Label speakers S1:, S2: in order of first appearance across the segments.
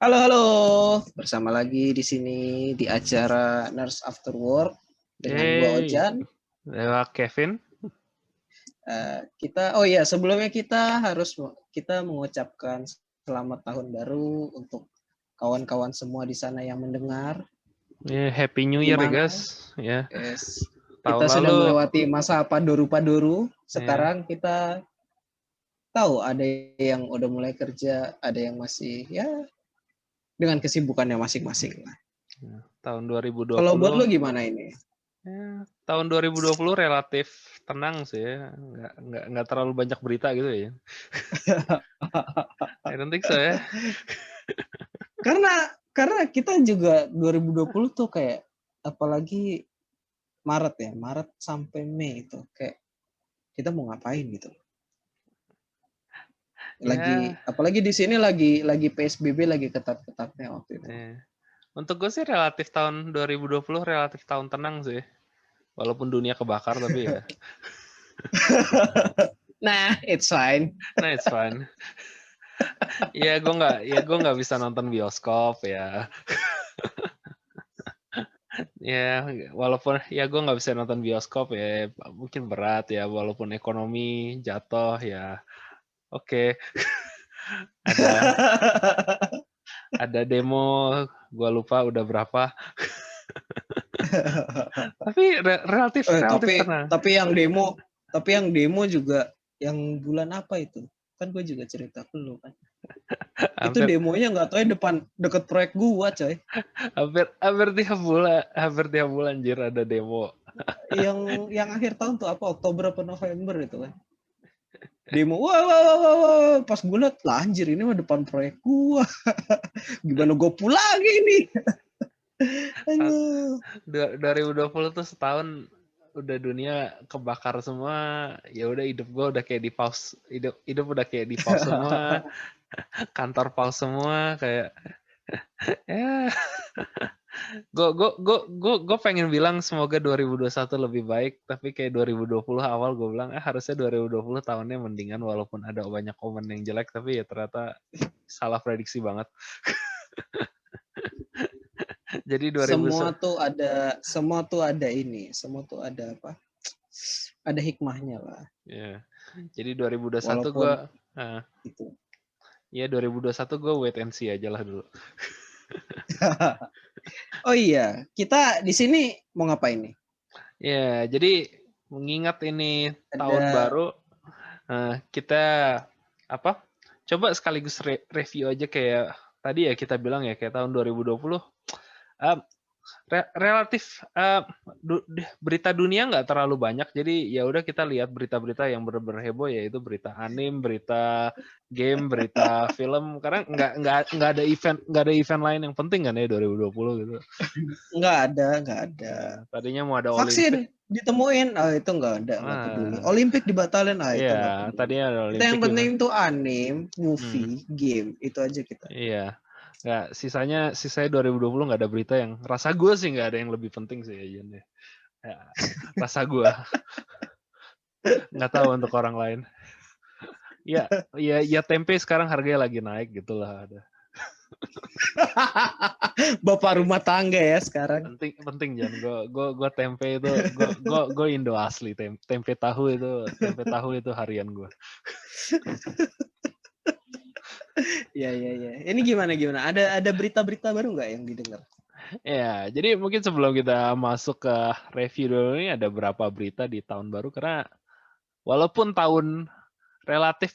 S1: Halo, halo. Bersama lagi di sini di acara Nurse After Work dengan gua
S2: Yeay,
S1: Ojan.
S2: lewat Kevin.
S1: Sebelumnya kita mengucapkan selamat tahun baru untuk kawan-kawan semua di sana yang mendengar.
S2: Happy New
S1: Di
S2: Year ya
S1: mana
S2: guys. Ya,
S1: yes,
S2: tahun
S1: kita sudah
S2: lalu
S1: melewati masa padoru-padoru.
S2: ya,
S1: Sekarang kita tahu ada yang udah mulai kerja, ada yang masih ya dengan kesibukannya masing-masing lah.
S2: tahun
S1: Kalau buat
S2: 2020
S1: lo gimana ini?
S2: ya, tahun 2020 relatif tenang sih ya. Nggak terlalu banyak berita gitu ya. I don't think so ya.
S1: Karena kita juga 2020 tuh kayak apalagi Maret sampai Mei itu kayak kita mau ngapain gitu.
S2: Ya,
S1: Apalagi di sini lagi PSBB lagi ketat-ketatnya waktu itu.
S2: ya. Untuk gue sih relatif tahun 2020 relatif tahun tenang sih. Walaupun dunia kebakar tapi ya.
S1: Nah, it's fine.
S2: Nah, it's fine. gue nggak bisa nonton bioskop ya. Ya, walaupun ya gue nggak bisa nonton bioskop ya, mungkin berat ya, walaupun ekonomi jatuh ya. Oke, ada ada demo, gue lupa udah berapa. Tapi relatif
S1: Eh,
S2: relatif
S1: tapi
S2: tenang.
S1: tapi yang demo tapi yang demo juga yang bulan apa itu? Kan gue juga cerita ke lu kan. Itu
S2: Hampir
S1: demonya nggak tahu ya depan deket proyek gua coy.
S2: hampir hampir tiap bulan anjir ada demo.
S1: Yang akhir tahun tuh apa Oktober atau November itu kan demo wah, wah, wah, wah, wah. Pas gue liat lah anjir ini mah depan proyek gua gimana gue pulang ini. Aduh.
S2: 2020 tuh setahun udah dunia kebakar semua, ya udah hidup gue udah kayak di pause, hidup udah kayak di pause semua, kantor pause semua kayak ya. Gue pengen bilang semoga 2021 lebih baik, tapi kayak 2020 awal gue bilang harusnya 2020 tahunnya mendingan walaupun ada banyak komen yang jelek, tapi ya ternyata salah prediksi banget. Jadi 2000
S1: semua tuh ada apa, ada hikmahnya lah
S2: ya. Jadi 2021 gue
S1: walaupun itu.
S2: ya 2021 gue wait and see aja lah dulu.
S1: Oh iya, kita di sini mau ngapain nih?
S2: Ya, jadi mengingat ini tahun
S1: Ada
S2: baru, kita apa? Coba sekaligus review aja kayak tadi ya kita bilang ya kayak tahun 2020 uh, relatif berita dunia nggak terlalu banyak, jadi ya udah kita lihat berita-berita yang bener-bener heboh, yaitu berita anime, berita game, berita film, karena nggak ada event lain yang penting kan ya 2020 gitu.
S1: nggak ada.
S2: Tadinya mau ada Olimpik.
S1: Vaksin ditemuin, itu nggak peduli.
S2: Nah,
S1: Olimpik dibatalin,
S2: iya,
S1: itu nggak peduli.
S2: tadinya ada
S1: Kita
S2: Olimpik
S1: yang
S2: juga.
S1: penting tuh anime,
S2: Hmm,
S1: movie, game, itu aja kita.
S2: iya. Nggak, sisanya 2020 nggak ada berita yang rasa gue sih nggak ada yang lebih penting sih ya, Jen. Ya, rasa gue nggak tahu untuk orang lain. Ya, ya tempe sekarang harganya lagi naik gitulah. Ada.
S1: Bapak rumah tangga ya sekarang.
S2: Penting Jan. Gue tempe itu gue Indo asli, tempe tahu itu harian gue.
S1: Ya. Ini gimana? Ada berita-berita baru nggak yang didengar?
S2: Ya, jadi mungkin sebelum kita masuk ke review dulu, ini ada berapa berita di tahun baru, karena walaupun tahun relatif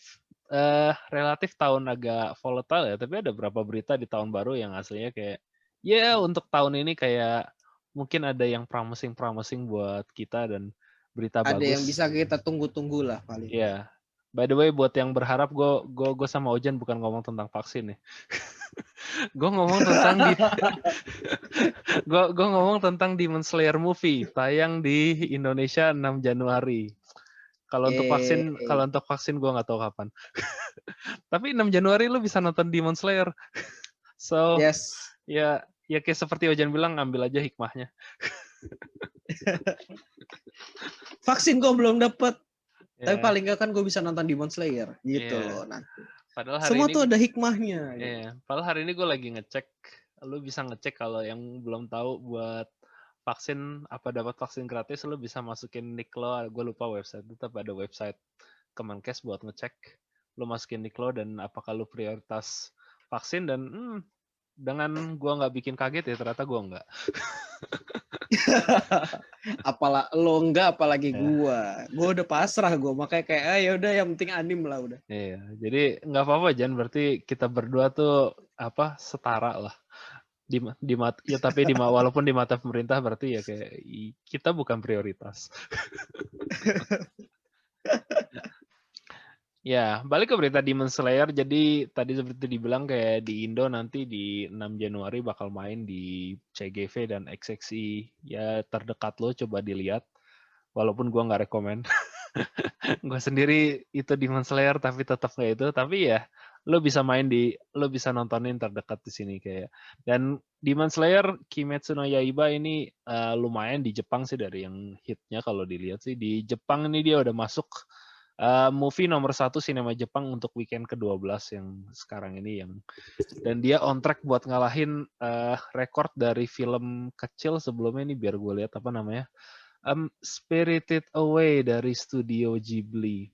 S2: tahun agak volatile ya, tapi ada berapa berita di tahun baru yang aslinya kayak ya untuk tahun ini kayak mungkin ada yang promising buat kita dan berita
S1: Ada yang
S2: bagus.
S1: bisa kita tunggu-tunggu lah paling.
S2: Ya, by the way buat yang berharap, gue sama Ojan bukan ngomong tentang vaksin ya. Gue ngomong tentang gue ngomong tentang Demon Slayer movie tayang di Indonesia 6 Januari. Kalau untuk vaksin gue nggak tahu kapan. Tapi 6 Januari lu bisa nonton Demon Slayer. So,
S1: yes.
S2: ya kayak seperti Ojan bilang, ngambil aja hikmahnya.
S1: Vaksin gue belum dapet.
S2: Ya.
S1: Tapi paling nggak kan gue bisa nonton Demon Slayer gitu
S2: Yeah.
S1: loh nanti.
S2: Padahal hari
S1: Semua
S2: ini
S1: tuh ada hikmahnya. Gitu.
S2: padahal hari ini gue lagi ngecek. Lu bisa ngecek kalau yang belum tahu buat vaksin, apa dapat vaksin gratis, lu bisa masukin nick lo. Gue lupa website, tetap ada website Kemenkes buat ngecek. Lu masukin nick lo dan apakah lu prioritas vaksin, dan dengan gue nggak bikin kaget ya, ternyata gue nggak.
S1: Lo enggak, apalagi
S2: Ya.
S1: gue udah pasrah gue, makanya kayak ya udah yang penting anim lah udah.
S2: Iya, jadi nggak apa-apa Jan, berarti kita berdua tuh setara lah tapi walaupun di mata pemerintah berarti ya kayak kita bukan prioritas. Ya, balik ke berita Demon Slayer. Jadi tadi seperti dibilang kayak di Indo nanti di 6 Januari bakal main di CGV dan XXI. Ya terdekat lo, coba dilihat. Walaupun gua nggak rekomen. Gue sendiri itu Demon Slayer tapi tetap kayak itu. Tapi ya lo bisa nontonin terdekat di sini kayak. Dan Demon Slayer Kimetsu no Yaiba ini lumayan di Jepang sih, dari yang hitnya kalau dilihat sih di Jepang ini dia udah masuk movie nomor 1 sinema Jepang untuk weekend ke-12 yang sekarang ini, dan dia on track buat ngalahin rekor dari film kecil sebelumnya ini, biar gue lihat apa namanya. Spirited Away dari Studio Ghibli.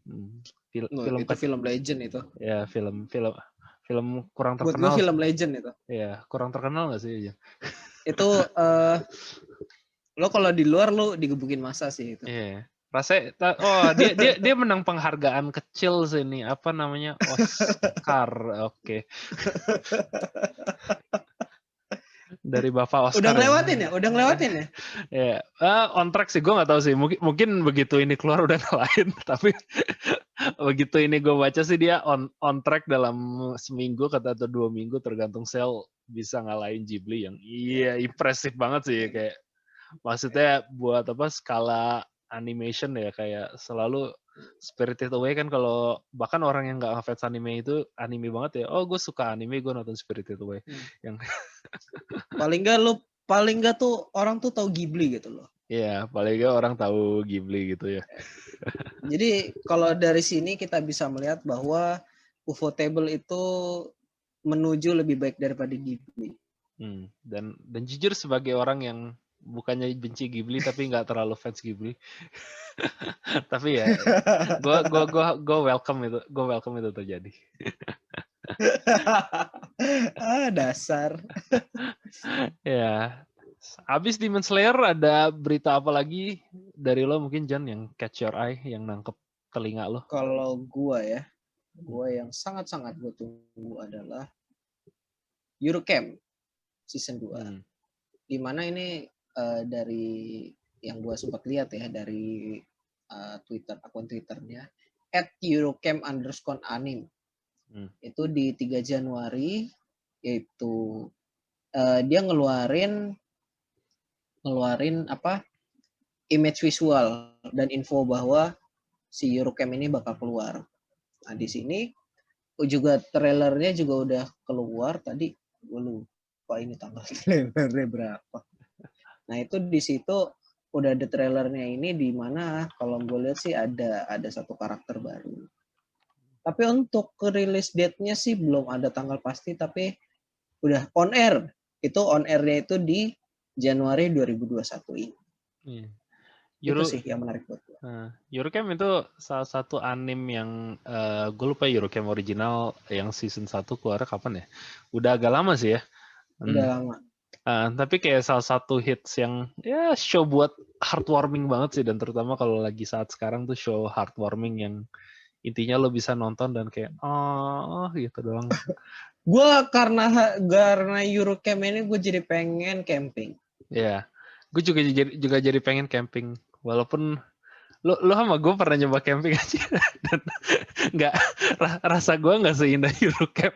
S1: Itu film legend itu.
S2: Ya, film kurang
S1: Buat
S2: terkenal.
S1: gue film legend itu.
S2: Ya, kurang terkenal nggak sih?
S1: Itu lo kalau di luar lo digebukin masa sih itu.
S2: Iya. Dia menang penghargaan kecil sini, apa namanya, Oscar. Oke. Dari Bapak Oscar.
S1: Udah ngelewatin ya?
S2: Ya, on track sih, gue nggak tahu sih. Mungkin begitu ini keluar udah ngalahin, tapi begitu ini gue baca sih dia on track dalam seminggu atau 2 minggu tergantung sale bisa ngalahin Ghibli yang impresif banget sih kayak. Maksudnya buat skala animation ya, kayak selalu Spirited Away kan, kalau bahkan orang yang nggak ngefans anime itu anime banget ya, gue suka anime, gue nonton Spirited Away. Yang
S1: paling nggak tuh orang tuh tahu Ghibli gitu loh.
S2: Iya, paling nggak orang tahu Ghibli gitu ya.
S1: Jadi kalau dari sini kita bisa melihat bahwa Ufotable itu menuju lebih baik daripada Ghibli.
S2: Dan jujur sebagai orang yang bukannya benci Ghibli tapi nggak terlalu fans Ghibli, tapi ya gue welcome itu terjadi.
S1: Dasar.
S2: Ya, abis Demon Slayer ada berita apa lagi dari lo mungkin, Jan, yang catch your eye, yang nangkep telinga lo?
S1: Kalau gue yang sangat-sangat gue tunggu adalah Eurocamp season 2. Dimana ini dari yang gue sempat lihat ya dari akun Twitternya @Eurocamp_anim. Itu di 3 Januari yaitu dia ngeluarin image visual dan info bahwa si Eurocamp ini bakal keluar. Nah di sini juga trailernya juga udah keluar tadi, gue lupa ini tanggal trailernya berapa. Nah itu di situ udah ada trailernya ini, di mana kalau gue lihat sih ada satu karakter baru. Tapi untuk rilis date-nya sih belum ada tanggal pasti, tapi udah on air. Itu on air-nya itu di Januari 2021 ini. Itu sih yang menarik buat gue.
S2: Eurocamp itu salah satu anime yang gue lupa Eurocamp original yang season 1 keluar kapan ya? Udah agak lama sih ya.
S1: Udah lama.
S2: Tapi kayak salah satu hits yang show buat heartwarming banget sih, dan terutama kalau lagi saat sekarang tuh show heartwarming yang intinya lo bisa nonton dan kayak gitu doang.
S1: Gue karena Eurocamp ini gue jadi pengen camping.
S2: Iya, gue juga jadi pengen camping, walaupun lo sama gue pernah nyoba camping aja dan nggak, rasa gue nggak seindah Eurocamp.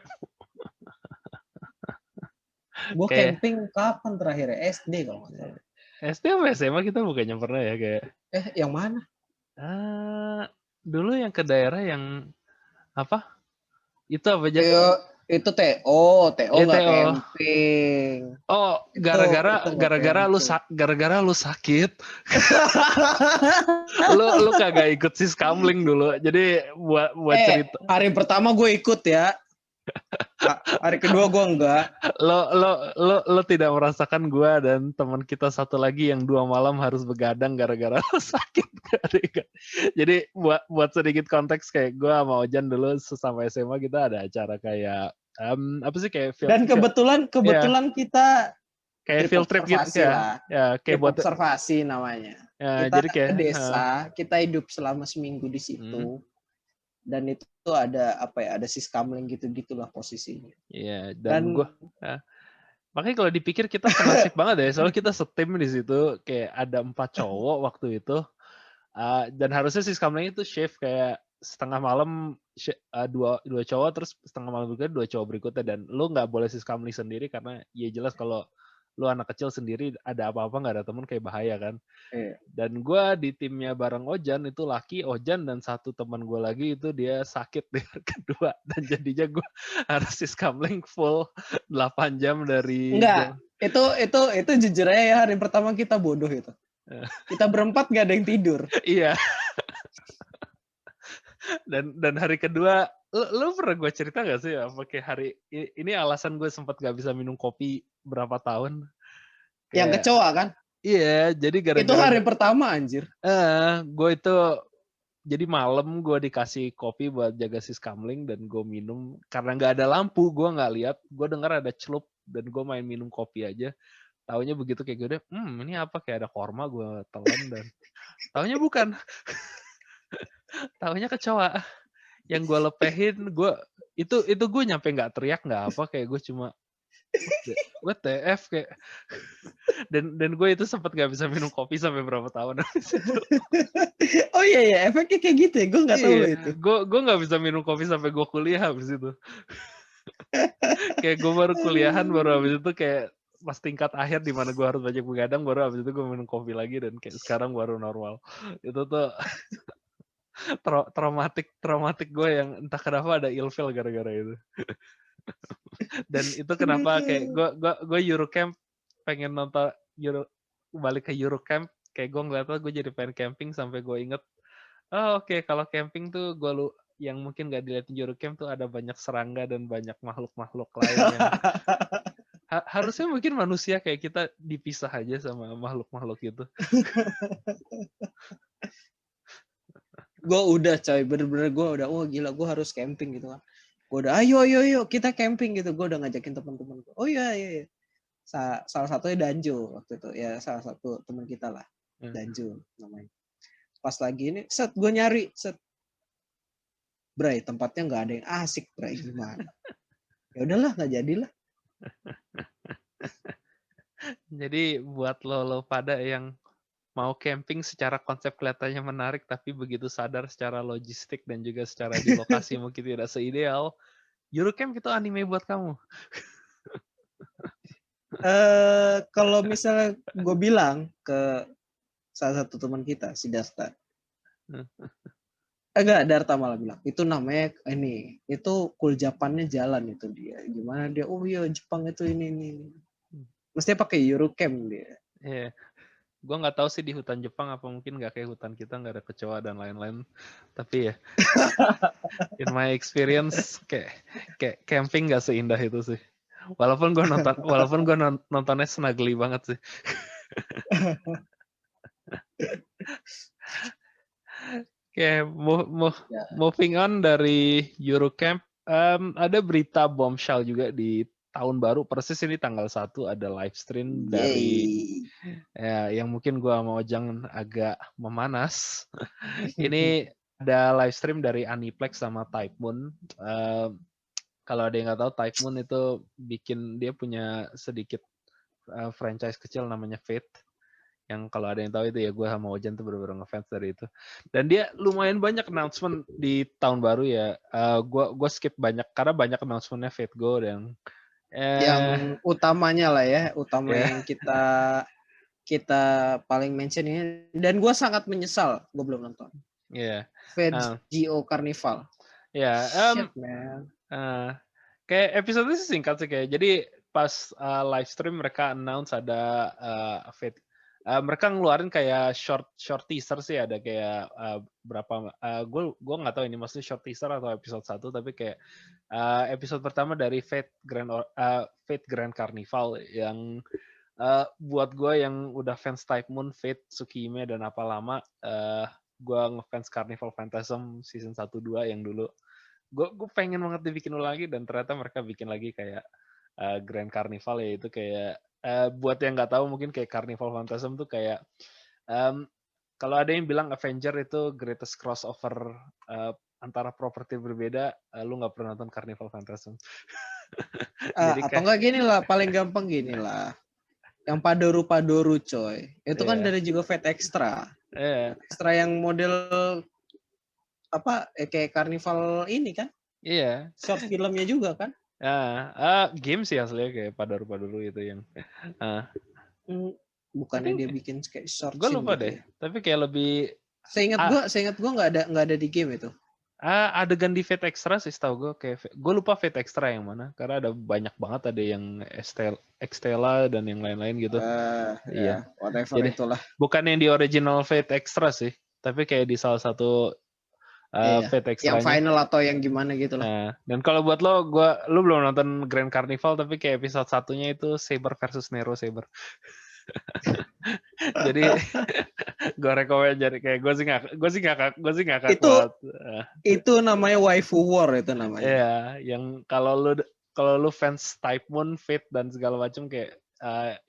S1: Gue camping kapan terakhir ya? SD kalau nggak salah.
S2: SD apa SMA kita bukannya pernah ya kayak?
S1: Yang mana?
S2: Dulu yang ke daerah yang apa? Itu apa aja?
S1: Itu TO nggak
S2: TO.
S1: camping.
S2: Oh,
S1: Itu nggak camping.
S2: gara-gara lu sakit. lu kagak ikut siskamling dulu. Jadi buat cerita.
S1: Hari pertama gue ikut ya. Hari kedua gue enggak.
S2: Lo tidak merasakan gue dan teman kita satu lagi yang 2 malam harus begadang gara-gara lo sakit. Jadi buat sedikit konteks, kayak gue sama Ojan dulu sampai SMA kita ada acara kayak apa sih, kayak
S1: Dan kebetulan
S2: ya,
S1: kita
S2: kayak
S1: trip
S2: field trip gitu
S1: observasi lah.
S2: ya, kayak
S1: Trip
S2: buat
S1: observasi namanya.
S2: ya,
S1: Kita
S2: jadi
S1: ke
S2: kayak
S1: desa, kita hidup selama seminggu di situ. Dan itu ada ada siskamling gitu-gitulah posisinya.
S2: Iya, dan gue makanya kalau dipikir kita senasib banget ya, soalnya kita setim di situ, kayak ada 4 cowok waktu itu, dan harusnya siskamling itu shift kayak setengah malam dua cowok, terus setengah malam berikutnya 2 cowok berikutnya, dan lu nggak boleh siskamling sendiri karena ya jelas kalau lu anak kecil sendiri ada apa-apa nggak ada temen kayak bahaya kan. Dan gue di timnya bareng Ojan itu Laki, Ojan, dan satu teman gue lagi itu dia sakit di kedua, dan jadinya gue harus siskamling full 8 jam dari
S1: Enggak, itu jujur aja ya, hari pertama kita bodoh itu. Kita berempat nggak ada yang tidur.
S2: Iya. Dan hari kedua, lu pernah gue cerita gak sih apa kayak hari ini alasan gue sempat gak bisa minum kopi berapa tahun?
S1: Yang kecoa kan?
S2: Iya, jadi gara-gara
S1: itu hari pertama anjir.
S2: Gue itu jadi malam gue dikasih kopi buat jaga siskamling dan gue minum karena nggak ada lampu, gue nggak lihat, gue dengar ada celup dan gue main minum kopi aja. Taunya begitu kayak gue ini apa, kayak ada korma, gue telan dan taunya bukan. Taunya kecoa. Yang gue lepehin, itu gue nyampe nggak teriak nggak apa, kayak gue cuma what the F kayak. Dan gue itu sempat nggak bisa minum kopi sampai berapa tahun habis itu.
S1: Oh iya, efeknya kayak gitu ya, gue nggak tahu loh itu.
S2: Gue nggak bisa minum kopi sampai gue kuliah habis itu. Kayak gue baru kuliahan, baru habis itu kayak pas tingkat akhir di mana gue harus banyak begadang, baru habis itu gue minum kopi lagi dan kayak sekarang baru normal. Itu tuh traumatik gue yang entah kenapa ada ilfeel gara-gara itu. Dan itu kenapa kayak gue Eurocamp pengen nonton balik ke Eurocamp, kayak gue ngeliatnya gue jadi pengen camping sampai gue inget oke, kalau camping tuh yang mungkin gak dilihat di Eurocamp tuh ada banyak serangga dan banyak makhluk-makhluk lain yang harusnya mungkin manusia kayak kita dipisah aja sama makhluk-makhluk itu.
S1: Gue udah coy, bener-bener gue udah, gila gue harus camping gitu kan. Gue udah ayo kita camping gitu, gue udah ngajakin teman-teman gue. Oh iya. Salah satunya Danjo waktu itu ya, salah satu teman kita lah, Danjo namanya. Pas lagi ini gue nyari Bray, tempatnya nggak ada yang asik, Bray, gimana? Ya udahlah, nggak jadilah.
S2: Jadi buat lo pada yang mau camping secara konsep kelihatannya menarik, tapi begitu sadar secara logistik dan juga secara di lokasi mungkin tidak seideal, Eurocamp itu anime buat kamu.
S1: Kalau misalnya gue bilang ke salah satu teman kita, si Darta. Enggak, Darta malah bilang, itu namanya itu cool Japannya jalan itu dia. Gimana dia? Oh iya, Jepang itu ini. Mestinya pakai Eurocamp dia.
S2: Iya. Gue nggak tahu sih di hutan Jepang apa mungkin nggak kayak hutan kita, nggak ada kecoa dan lain-lain. Tapi ya, in my experience kayak camping nggak seindah itu sih. Walaupun gue nontonnya snuggly banget sih. Moving on dari Eurocamp, ada berita bombshell juga di tahun baru, persis ini tanggal 1 ada live stream dari yang mungkin gue mau jangan agak memanas. Ini ada live stream dari Aniplex sama Type Moon. Kalau ada yang nggak tahu, Type Moon itu dia punya sedikit franchise kecil namanya Fate. Yang kalau ada yang tahu itu ya, gue sama Ojan tuh bener-bener ngefans dari itu. Dan dia lumayan banyak announcement di tahun baru ya. Gue skip banyak karena banyak announcementnya Fate Go dan
S1: yang utamanya lah ya, yang kita paling mention ini, dan gue sangat menyesal gue belum nonton. Fate Go Carnival.
S2: Yeah. Kayak episode sih singkat sih kayak. Jadi pas live stream mereka announce ada Fate. Mereka ngeluarin kayak short teaser sih, ada kayak berapa gue nggak tahu ini maksudnya short teaser atau episode 1, tapi kayak episode pertama dari Fate Grand Carnival yang buat gue yang udah fans Type Moon, Fate, Tsukihime dan apa lama, gue ngefans Carnival Phantasm season 1-2 yang dulu. Gue pengen banget dibikin ulang lagi, dan ternyata mereka bikin lagi kayak Grand Carnival, yaitu kayak buat yang nggak tahu mungkin kayak Carnival Phantasm tuh kayak kalau ada yang bilang Avenger itu greatest crossover antara properti berbeda, lu nggak pernah nonton Carnival Phantasm. Jadi
S1: Atau enggak gini lah, paling gampang gini lah. Yang Padoru coy. Itu kan dari juga Fate Extra. Extra yang model apa kayak Carnival ini kan?
S2: Iya.
S1: Short filmnya juga kan?
S2: Game sih aslinya kayak Padoru itu yang.
S1: Bukannya dia bikin kayak short
S2: Gue
S1: scene
S2: lupa
S1: gitu
S2: deh.
S1: ya?
S2: Tapi kayak lebih.
S1: Seingat gue nggak ada di game itu.
S2: Adegan di Fate Extra sih setahu gue kayak. Gue lupa Fate Extra yang mana karena ada banyak banget, ada yang Extella dan yang lain-lain gitu.
S1: Iya. Whatever
S2: jadi,
S1: itulah.
S2: bukan yang di original Fate Extra sih, tapi kayak di salah satu Fate Extra-nya.
S1: Yang final atau yang gimana gitu lah.
S2: Dan kalau buat lu belum nonton Grand Carnival, tapi kayak episode 1-nya itu Saber versus Nero Saber. Jadi gue rekomen, jadi kayak gue sih nggak kuat.
S1: Itu namanya waifu war itu namanya.
S2: Iya, yang kalau lu fans Type Moon, Fate dan segala macam kayak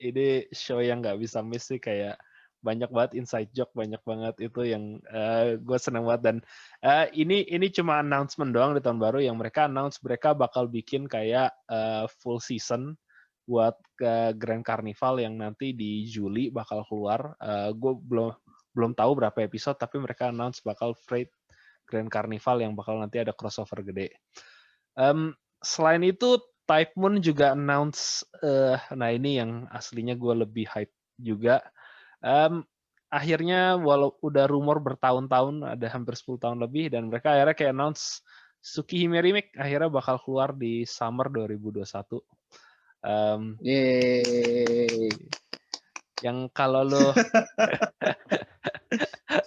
S2: ini show yang nggak bisa miss sih, kayak banyak banget inside joke, banyak banget itu yang gue seneng banget. Dan ini cuma announcement doang di tahun baru, yang mereka announce mereka bakal bikin kayak full season buat Grand Carnival yang nanti di Juli bakal keluar. Gue belum tahu berapa episode, tapi mereka announce bakal Fate Grand Carnival yang bakal nanti ada crossover gede. Selain itu, Type Moon juga announce, nah ini yang aslinya gue lebih hype juga. Akhirnya walau udah rumor bertahun-tahun, ada hampir 10 tahun lebih, dan mereka akhirnya kayak announce Tsukihime Remake akhirnya bakal keluar di summer 2021. Yang kalau lu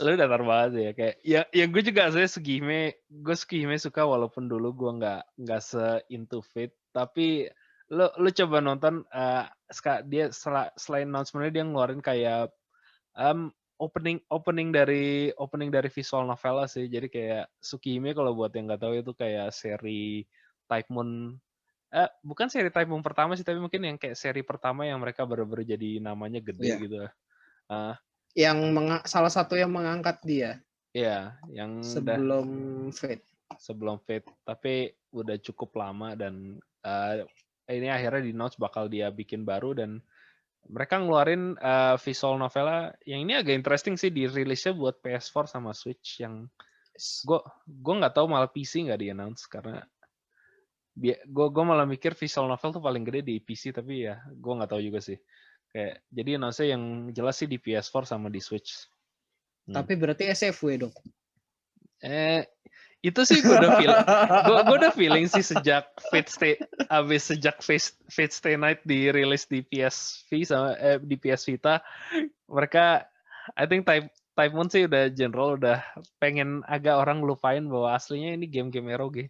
S2: lu datar banget ya, kayak ya gue juga saya Tsukihime suka, walaupun dulu gue nggak se-into Fate, tapi lu coba nonton dia selain announcement-nya dia ngeluarin kayak opening dari visual novel sih. Jadi kayak Tsukihime, kalau buat yang nggak tahu, itu kayak seri Type Moon, bukan seri Type Moon pertama sih, tapi mungkin yang kayak seri pertama yang mereka baru-baru jadi namanya gede gitu.
S1: Yang salah satu yang mengangkat dia.
S2: Iya, yang
S1: sebelum Fate.
S2: Tapi udah cukup lama, dan ini akhirnya di announce bakal dia bikin baru, dan mereka ngeluarin visual novela yang ini agak interesting sih, dirilisnya buat PS4 sama Switch, yang gue nggak tahu malah PC nggak di announce, karena gue malah mikir visual novel tuh paling gede di PC, tapi ya gue nggak tahu juga sih. Kayak jadi announce yang jelas sih di PS4 sama di Switch.
S1: Tapi berarti SFW dong.
S2: Itu sih gue udah feeling sih sejak Fate Stay Night dirilis di PSV sama di PS Vita, mereka I think Type Moon sih udah general udah pengen agak orang lupain bahwa aslinya ini game-game eroge.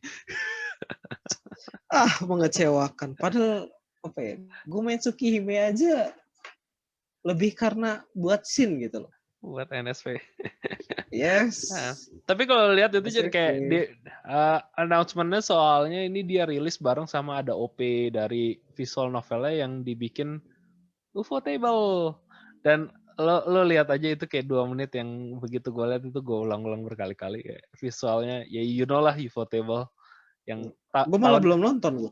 S1: Mengecewakan. Padahal apa ya? Gue main Tsukihime aja lebih karena buat scene gitu loh.
S2: Buat NSP.
S1: Yes.
S2: Tapi kalau lihat itu jadi kayak announcement-nya, soalnya ini dia rilis bareng sama ada OP dari visual novelnya yang dibikin Ufotable. Dan lo lihat aja itu kayak 2 menit yang begitu gue lihat itu gue ulang-ulang berkali-kali, kayak visualnya ya you know lah Ufotable. Yang
S1: gue malah belum nonton gue.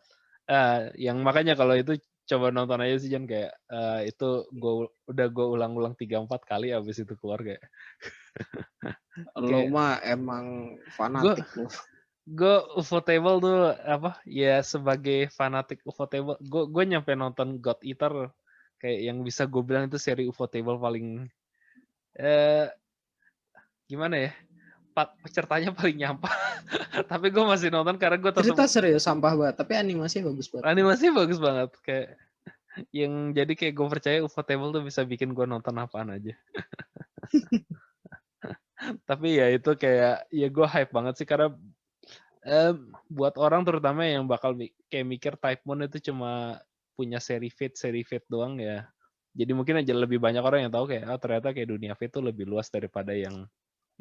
S2: Yang makanya kalau itu coba nonton aja sih Jan, kayak itu gue ulang-ulang 3-4 kali abis itu keluar kayak.
S1: Lo mah emang fanatik lo.
S2: Gue Ufotable tuh apa ya, sebagai fanatik Ufotable gue nyampe nonton God Eater, kayak yang bisa gue bilang itu seri Ufotable paling gimana ya, ceritanya paling nyampah. Tapi gue masih nonton karena gue tetap
S1: Cerita serius sampah banget, tapi animasinya bagus banget.
S2: animasi bagus banget kayak yang jadi kayak gue percaya Ufotable tuh bisa bikin gue nonton apaan aja. Tapi ya itu kayak ya gue hype banget sih karena buat orang terutama yang bakal kayak mikir Type Moon itu cuma punya seri Fate doang ya. Jadi mungkin aja lebih banyak orang yang tahu kayak ternyata kayak dunia Fate itu lebih luas daripada yang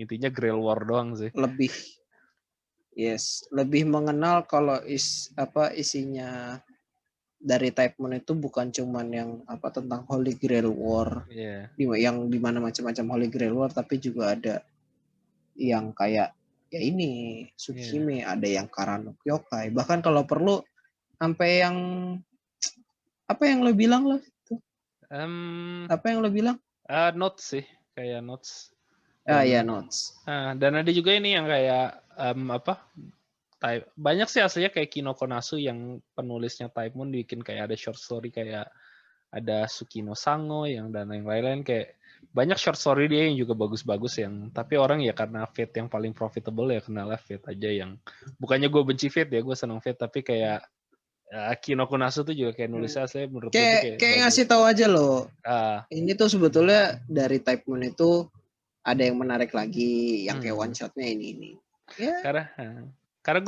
S2: intinya Grail War doang sih.
S1: Lebih mengenal kalau isinya dari Type Moon itu bukan cuman yang tentang Holy Grail War.
S2: Yeah.
S1: Yang dimana macam-macam Holy Grail War, tapi juga ada yang kayak ya ini Tsukihime, ada yang Karano Kyokai, bahkan kalau perlu sampai yang apa yang lo bilang lah itu apa yang lo bilang
S2: notes sih kayak notes
S1: notes.
S2: Dan ada juga ini yang kayak banyak sih aslinya kayak Kinoko Nasu yang penulisnya Type Moon bikin kayak ada short story kayak ada Tsukino Sango yang dan yang lain-lain kayak banyak short story dia yang juga bagus-bagus yang tapi orang ya karena Fate yang paling profitable ya kenalnya Fate aja yang bukannya gue benci Fate ya gue seneng Fate tapi kayak Kinoko Nasu tuh juga kayak nulisnya saya menurut gue tuh
S1: kayak ngasih tahu aja loh ini tuh sebetulnya dari Type Moon itu ada yang menarik lagi yang kayak one shotnya ini ya
S2: karena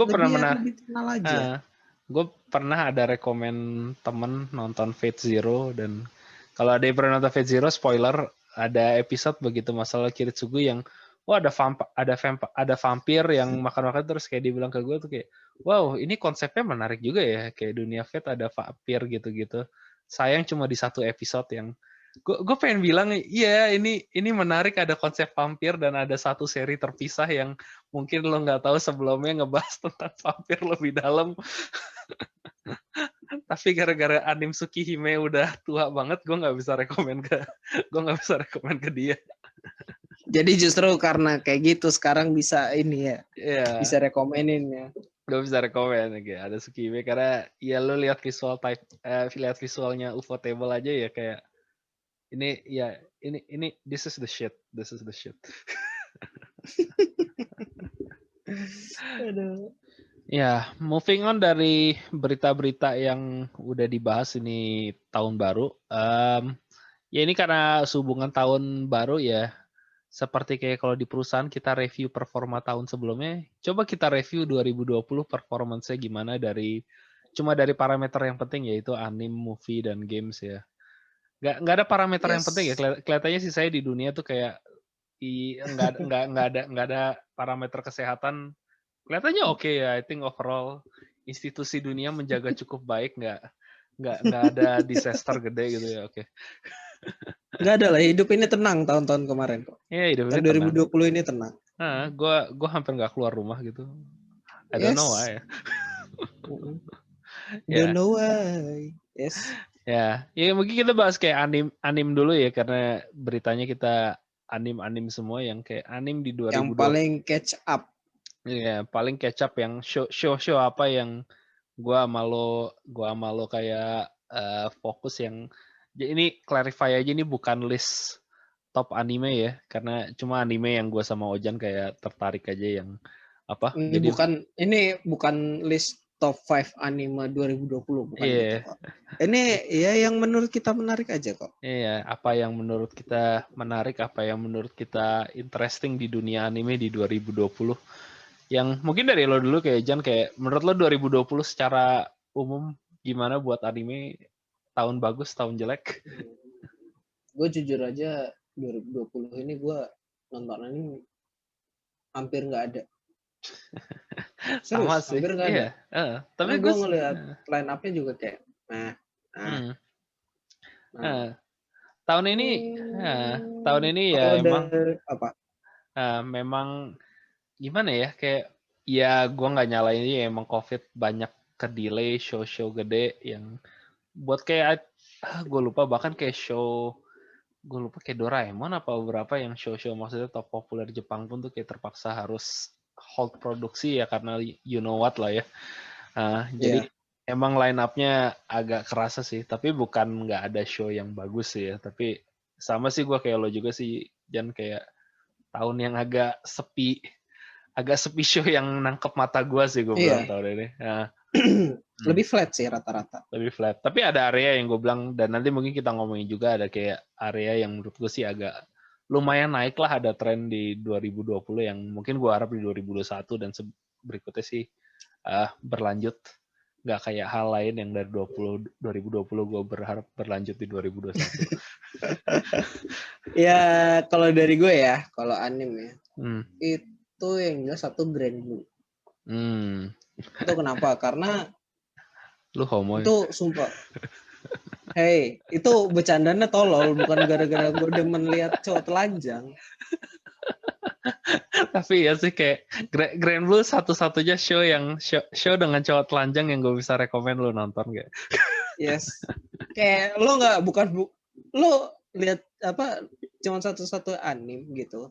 S2: gue pernah ada rekomen temen nonton Fate Zero dan kalau ada yang pernah nonton Fate Zero spoiler ada episode begitu masalah Kiritsugu yang ada vampir yang makan-makan terus kayak dibilang ke gue tuh kayak wow ini konsepnya menarik juga ya kayak dunia Fate ada vampir gitu-gitu sayang cuma di satu episode yang gue pengen bilang iya ini menarik ada konsep vampir dan ada satu seri terpisah yang mungkin lo nggak tahu sebelumnya ngebahas tentang vampir lebih dalam. Tapi gara-gara anime Tsukihime udah tua banget gue nggak bisa rekomen ke dia.
S1: Jadi justru karena kayak gitu sekarang bisa ini ya bisa rekomenin ya.
S2: Gue bisa rekomen kayak ada Tsukihime karena ya lo lihat visualnya Ufotable aja ya kayak ini this is the shit. Ya, moving on dari berita-berita yang udah dibahas ini tahun baru. Ya ini karena sehubungan tahun baru ya, seperti kayak kalau di perusahaan kita review performa tahun sebelumnya, coba kita review 2020 performance-nya gimana cuma dari parameter yang penting yaitu anime, movie, dan games ya. Nggak ada parameter yang penting ya. Kelihatannya sih saya di dunia tuh kayak nggak ada parameter kesehatan. Kelihatannya oke ya. I think overall institusi dunia menjaga cukup baik, nggak ada disaster gede gitu ya. Oke.
S1: Nggak ada lah, hidup ini tenang tahun-tahun kemarin kok.
S2: Iya, hidup ini
S1: 2020 tenang. Ini tenang.
S2: Gue hampir nggak keluar rumah gitu. I don't know why.
S1: Don't know why. Yes.
S2: Ya mungkin kita bahas kayak anim dulu ya karena beritanya kita anim semua yang kayak anim di 2020.
S1: Yang paling catch up.
S2: Iya, paling catch up yang show apa yang gua sama lo kayak fokus yang ini clarify aja ini bukan list top anime ya karena cuma anime yang gua sama Ojan kayak tertarik aja yang apa.
S1: Ini bukan list top 5 anime 2020 bukan gitu kok. Ini ya yang menurut kita menarik aja kok.
S2: Iya, apa yang menurut kita menarik, apa yang menurut kita interesting di dunia anime di 2020. Yang mungkin dari lo dulu kayak Jan, kayak menurut lo 2020 secara umum gimana buat anime? Tahun bagus, tahun jelek?
S1: Gue jujur aja 2020 ini gue nonton anime hampir nggak ada.
S2: Sama sih.
S1: Hampir nggak ada.
S2: Tapi
S1: gue ngeliat line up-nya juga kayak
S2: tahun ini ya emang
S1: apa?
S2: Memang gimana ya kayak ya gue nggak nyalain ya emang COVID banyak ke delay show gede yang buat kayak gue lupa bahkan kayak gue lupa kayak Doraemon apa beberapa yang show maksudnya top populer Jepang pun tuh kayak terpaksa harus hold produksi ya karena you know what lah ya. Jadi emang line up-nya agak kerasa sih, tapi bukan nggak ada show yang bagus sih ya. Tapi sama sih gue kayak lo juga sih, Jan kayak tahun yang agak sepi agak sepi show yang nangkep mata gue sih gue bilang tahun ini. Nah,
S1: Lebih flat sih rata-rata.
S2: lebih flat. Tapi ada area yang gue bilang, dan nanti mungkin kita ngomongin juga ada kayak area yang menurut gue sih agak lumayan naik lah, ada tren di 2020 yang mungkin gue harap di 2021 dan berikutnya sih berlanjut. Nggak kayak hal lain yang dari 2020 gue berharap berlanjut di 2021.
S1: Ya kalau dari gue ya, kalau anime ya, itu yang jelas satu Grand Blue. Itu kenapa? Karena
S2: lu homo
S1: itu sumpah. Hey, itu bercandanya tolol, bukan gara-gara gue demen lihat cowok telanjang.
S2: Tapi ya sih kayak Grand Blue satu-satunya show dengan cowok telanjang yang gue bisa rekomen lu nonton gak?
S1: Yes. Kayak lo nggak lo lihat apa cuma satu-satu anime gitu.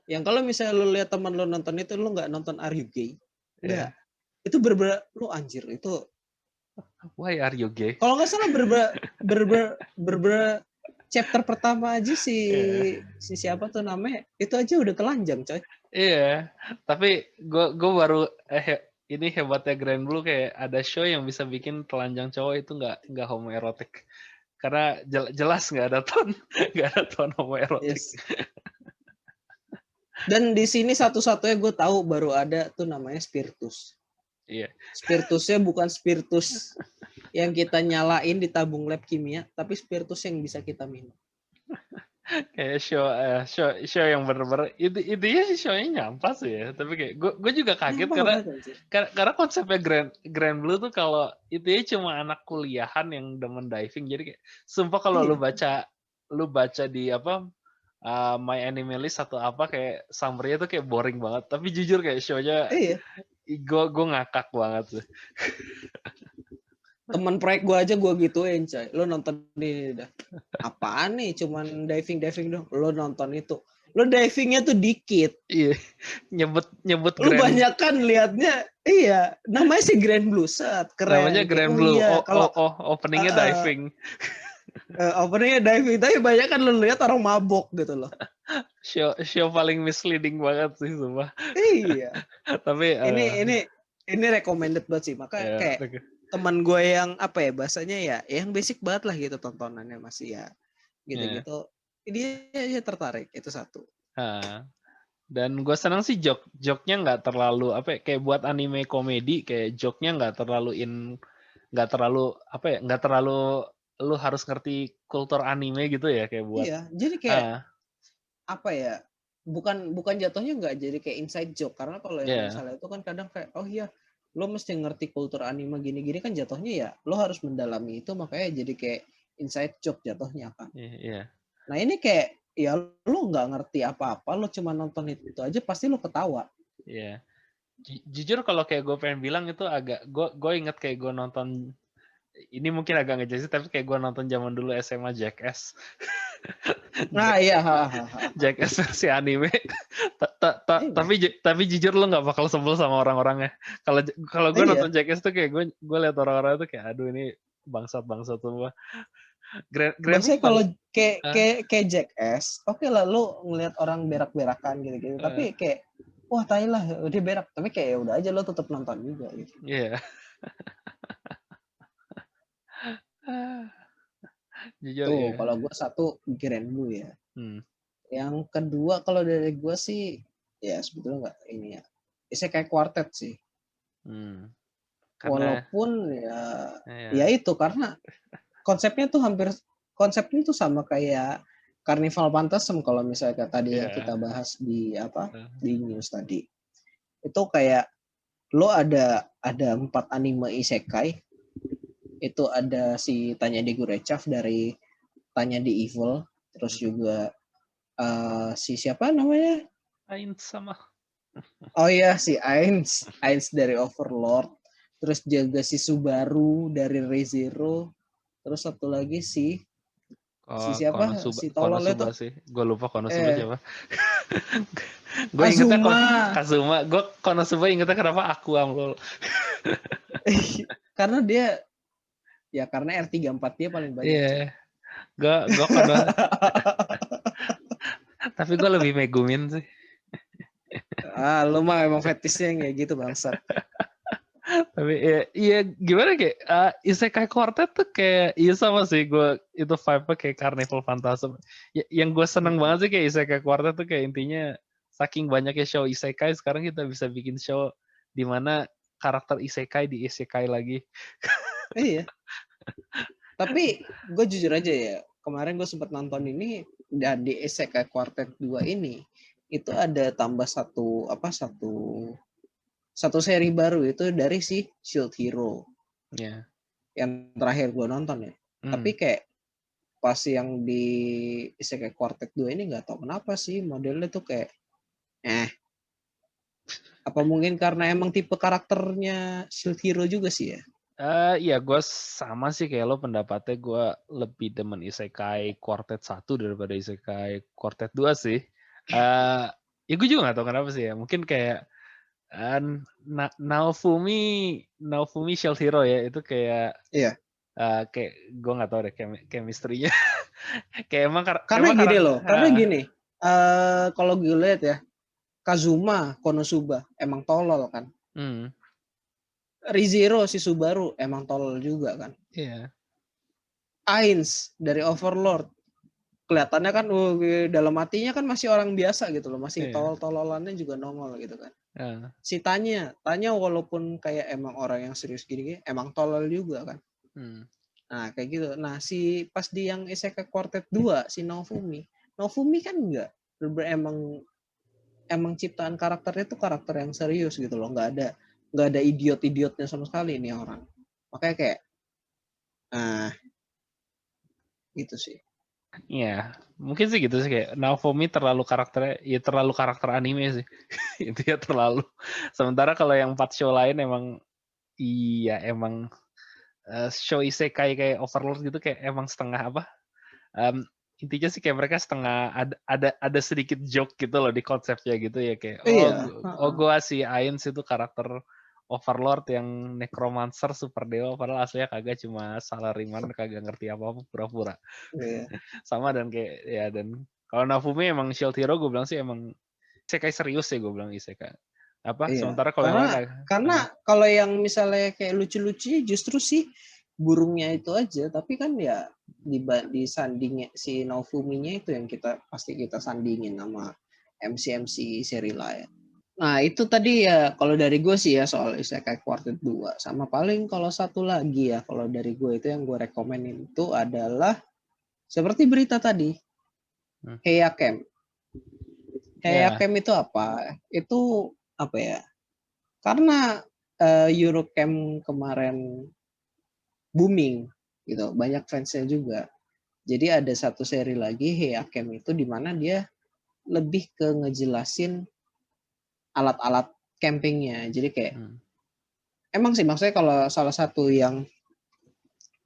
S1: Yang kalau misalnya lo lihat teman lo nonton itu lo nggak nonton Are You Gay? Enggak. Yeah. Itu bener-bener lo anjir itu.
S2: Why are you gay?
S1: Kalau nggak salah bener-bener chapter pertama aja si siapa tuh namanya itu aja udah telanjang coy.
S2: Iya, tapi gue baru ini hebatnya Grand Blue kayak ada show yang bisa bikin telanjang cowok itu nggak homoerotik karena jelas nggak ada ton homoerotik. Yes.
S1: Dan di sini satu-satunya gue tahu baru ada tuh namanya Spiritus.
S2: Iya.
S1: Spiritusnya bukan spiritus yang kita nyalain di tabung lab kimia, tapi spiritus yang bisa kita minum.
S2: Kayak show yang bener-bener intinya sih show-nya nyampah sih ya, tapi kayak gue juga kaget karena konsepnya Grand Blue tuh kalau itu ya cuma anak kuliahan yang demen diving, jadi kayak sumpah kalau lu baca di apa My Anime List atau apa kayak summary-nya tuh kayak boring banget, tapi jujur kayak show-nya gue ngakak banget sih.
S1: Teman proyek gue aja gue gituin coy, lo nonton ini dah apaan nih cuman diving dong, lo nonton itu, lo divingnya tuh dikit,
S2: iya nyebut
S1: lo banyak kan liatnya, iya namanya sih Grand Blue, set keren
S2: namanya Grand Blue.
S1: Iya.
S2: Kalau openingnya diving.
S1: Openingnya diving, tapi banyak kan lo lihat orang mabok gitu loh.
S2: show paling misleading banget sih sumpah.
S1: Iya.
S2: Tapi
S1: ini recommended banget sih, makanya kayak teman gue yang apa ya bahasanya ya yang basic banget lah gitu tontonannya masih ya gitu-gitu. Dia aja tertarik itu satu.
S2: Dan gue senang sih joknya nggak terlalu apa ya, kayak buat anime komedi kayak joknya nggak terlalu lu harus ngerti kultur anime gitu ya kayak buat.
S1: Iya, jadi kayak apa ya? Bukan jatuhnya nggak jadi kayak inside joke, karena kalau yang misalnya itu kan kadang kayak oh iya lo mesti ngerti kultur anime gini-gini kan jatuhnya ya lo harus mendalami itu, makanya jadi kayak inside joke jatuhnya kan.
S2: Iya.
S1: Nah ini kayak ya lo nggak ngerti apa-apa, lo cuma nonton itu aja pasti lo ketawa.
S2: Iya. Jujur kalau kayak gue pengen bilang itu agak gue inget kayak gue nonton ini mungkin agak ngejelasin tapi kayak gue nonton zaman dulu SMA Jackass.
S1: Nah iya.
S2: Jackass versi anime. Tapi jujur lo nggak bakal sebel sama orang-orangnya. Kalau gue nonton Jackass tuh kayak gue lihat orang-orang tuh kayak aduh ini bangsat semua.
S1: Biasanya kalau kayak Jackass, oke lah lo ngelihat orang berak-berakan gitu-gitu, tapi kayak wah tai lah dia berak, tapi kayak ya udah aja lo tetap nonton juga gitu.
S2: Iya. Jujur
S1: tuh
S2: ya.
S1: Kalau gue satu Grand Blue ya. Yang kedua kalau dari gue sih ya sebetulnya nggak ini ya. Isekai Quartet sih. Walaupun ya itu karena konsepnya tuh konsepnya tuh sama kayak Carnival Phantasm kalau misalnya tadi yang kita bahas di di news tadi. Itu kayak lo ada 4 anime isekai. Itu ada si Tanya de Gurechav dari Tanya the Evil, terus juga si siapa namanya?
S2: Ainz sama.
S1: Oh iya si Ainz dari Overlord, terus juga si Subaru dari Re:Zero, terus satu lagi si siapa? Si tolol itu.
S2: Gue lupa Konosuba siapa. Gue ingetnya Kazuma. Gue Konosuba ingetnya kenapa aku amlol.
S1: Karena dia karena R34 dia paling banyak.
S2: Iya. Gue Konosuba. Tapi gue lebih Megumin sih.
S1: Lu mah emang fetishnya yang kayak gitu bangsat.
S2: Tapi ya, iya gimana kayak Isekai Quartet tuh kayak iya sama sih gue itu vibe-nya kayak Carnival Phantasm. Yang gue seneng banget sih kayak Isekai Quartet tuh kayak intinya saking banyaknya show Isekai sekarang kita bisa bikin show di mana karakter Isekai di Isekai lagi.
S1: Iya. Tapi gue jujur aja ya, kemarin gue sempat nonton ini dan di Isekai Quartet 2 ini itu ada tambah satu seri baru itu dari si Shield Hero
S2: Ya.
S1: yang terakhir gue nonton ya. Tapi kayak pas yang di Isekai Quartet 2 ini nggak tahu kenapa sih modelnya tuh kayak apa mungkin karena emang tipe karakternya Shield Hero juga sih ya.
S2: Ya gue sama sih kayak lo pendapatnya gue lebih demen Isekai Quartet 1 daripada Isekai Quartet 2 sih. Ya gue juga gak tahu kenapa sih ya. Mungkin kayak Naofumi Shield Hero ya itu kayak
S1: Iya.
S2: kayak gue nggak tahu deh chemistry-nya. Kayak emang
S1: Karena gini loh, karena gini. Kalau gue lihat ya, Kazuma Konosuba emang tolol kan. Rizero si Subaru emang tolol juga kan.
S2: Iya.
S1: Ainz dari Overlord kelihatannya kan dalam hatinya kan masih orang biasa gitu loh, masih tolol-tololannya juga nongol gitu kan. Si Tanya walaupun kayak emang orang yang serius gini emang tolol juga kan. Nah kayak gitu. Nah si pas di yang Isekai Quartet 2 si Naofumi kan enggak, emang ciptaan karakternya tuh karakter yang serius gitu loh, nggak ada idiot-idiotnya sama sekali nih orang. Makanya kayak gitu sih.
S2: Iya, mungkin sih gitu sih kayak Naofumi terlalu karakter anime sih. Itu ya terlalu. Sementara kalau yang 4 show lain emang show isekai kayak Overlord gitu kayak emang setengah apa? Intinya sih kayak mereka setengah ada sedikit joke gitu loh di konsepnya gitu ya kayak gua si Ainz itu karakter Overlord yang necromancer super dewa padahal aslinya kagak cuma salaryman kagak ngerti apa-apa pura-pura. Sama dan kayak ya dan kalau Naofumi emang Shield Hero gue bilang sih emang isekai serius ya gue bilang isekai. Sementara kalau yang lain
S1: karena kalau yang misalnya kayak lucu-lucunya justru sih burungnya itu aja, tapi kan ya disandingnya si Naofumi-nya itu yang pasti kita sandingin sama MC seri lain. Nah itu tadi ya kalau dari gue sih ya soal Isekai Quartet 2. Sama paling kalau satu lagi ya kalau dari gue itu yang gue rekomenin itu adalah seperti berita tadi Heiakem. Heiakem itu apa? Itu apa ya? Karena Eurocamp kemarin booming gitu, banyak fansnya juga. Jadi ada satu seri lagi Heiakem itu di mana dia lebih ke ngejelasin alat-alat campingnya. Jadi kayak emang sih maksudnya kalau salah satu yang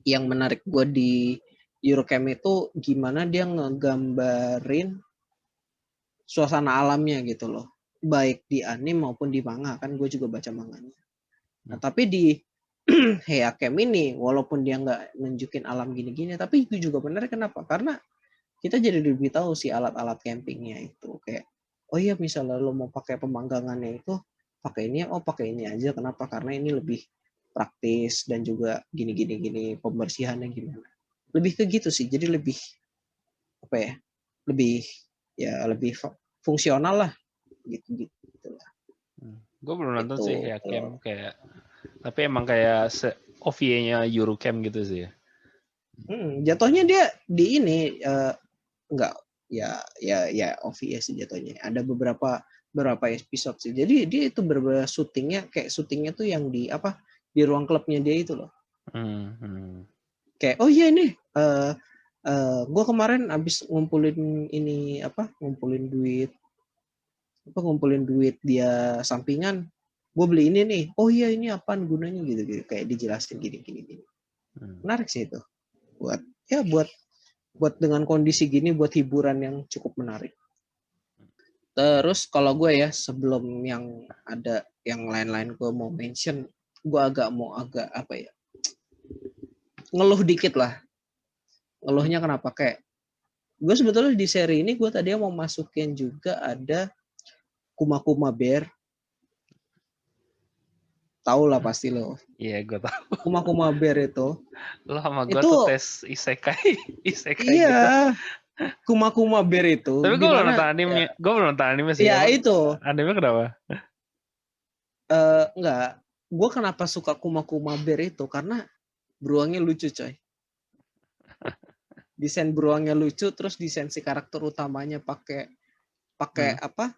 S1: menarik gue di Eurocamp itu gimana dia ngegambarin suasana alamnya gitu loh. Baik di anime maupun di manga, kan gue juga baca manganya. Nah, tapi di Heiakem ini walaupun dia nggak nunjukin alam gini-gini, tapi itu juga benar kenapa? Karena kita jadi lebih tahu si alat-alat campingnya itu kayak oh iya misalnya lo mau pakai pemanggangannya itu pakai ini aja. Kenapa? Karena ini lebih praktis dan juga gini pembersihannya gimana. Lebih ke gitu sih. Jadi lebih apa ya? Lebih fungsional lah gitu lah.
S2: Gue belum nonton sih Heiakem kayak tapi emang kayak OVA-nya Eurocamp gitu sih ya.
S1: Jatuhnya dia di ini enggak ya OVA sih jatuhnya. Ada beberapa episode sih. Jadi dia itu beberapa syutingnya tuh yang di ruang klubnya dia itu loh. Kayak oh iya ini gue kemarin abis ngumpulin duit dia sampingan, gue beli ini nih, oh iya ini apaan gunanya gitu kayak dijelasin gini. Menarik sih itu buat dengan kondisi gini buat hiburan yang cukup menarik. Terus kalau gue ya sebelum yang ada yang lain-lain gue mau mention, gue agak apa ya, ngeluh dikit lah. Ngeluhnya kenapa? Kayak gue sebetulnya di seri ini gue tadi mau masukin juga ada Kuma Kuma Bear. Tahu lah pasti lo.
S2: Iya, gue tau.
S1: Kuma Kuma Bear itu.
S2: Lo sama gue
S1: Itu
S2: tuh tes isekai gitu.
S1: iya. Kuma Kuma Bear itu.
S2: Tapi gue belum nonton
S1: Dimana?
S2: anime.
S1: Ya,
S2: Gue belum nonton anime sih.
S1: ya
S2: Emang
S1: itu.
S2: anime kenapa?
S1: Enggak. Gue kenapa suka Kuma Kuma Bear itu karena beruangnya lucu coy. Desain beruangnya lucu, terus desain si karakter utamanya pakai apa?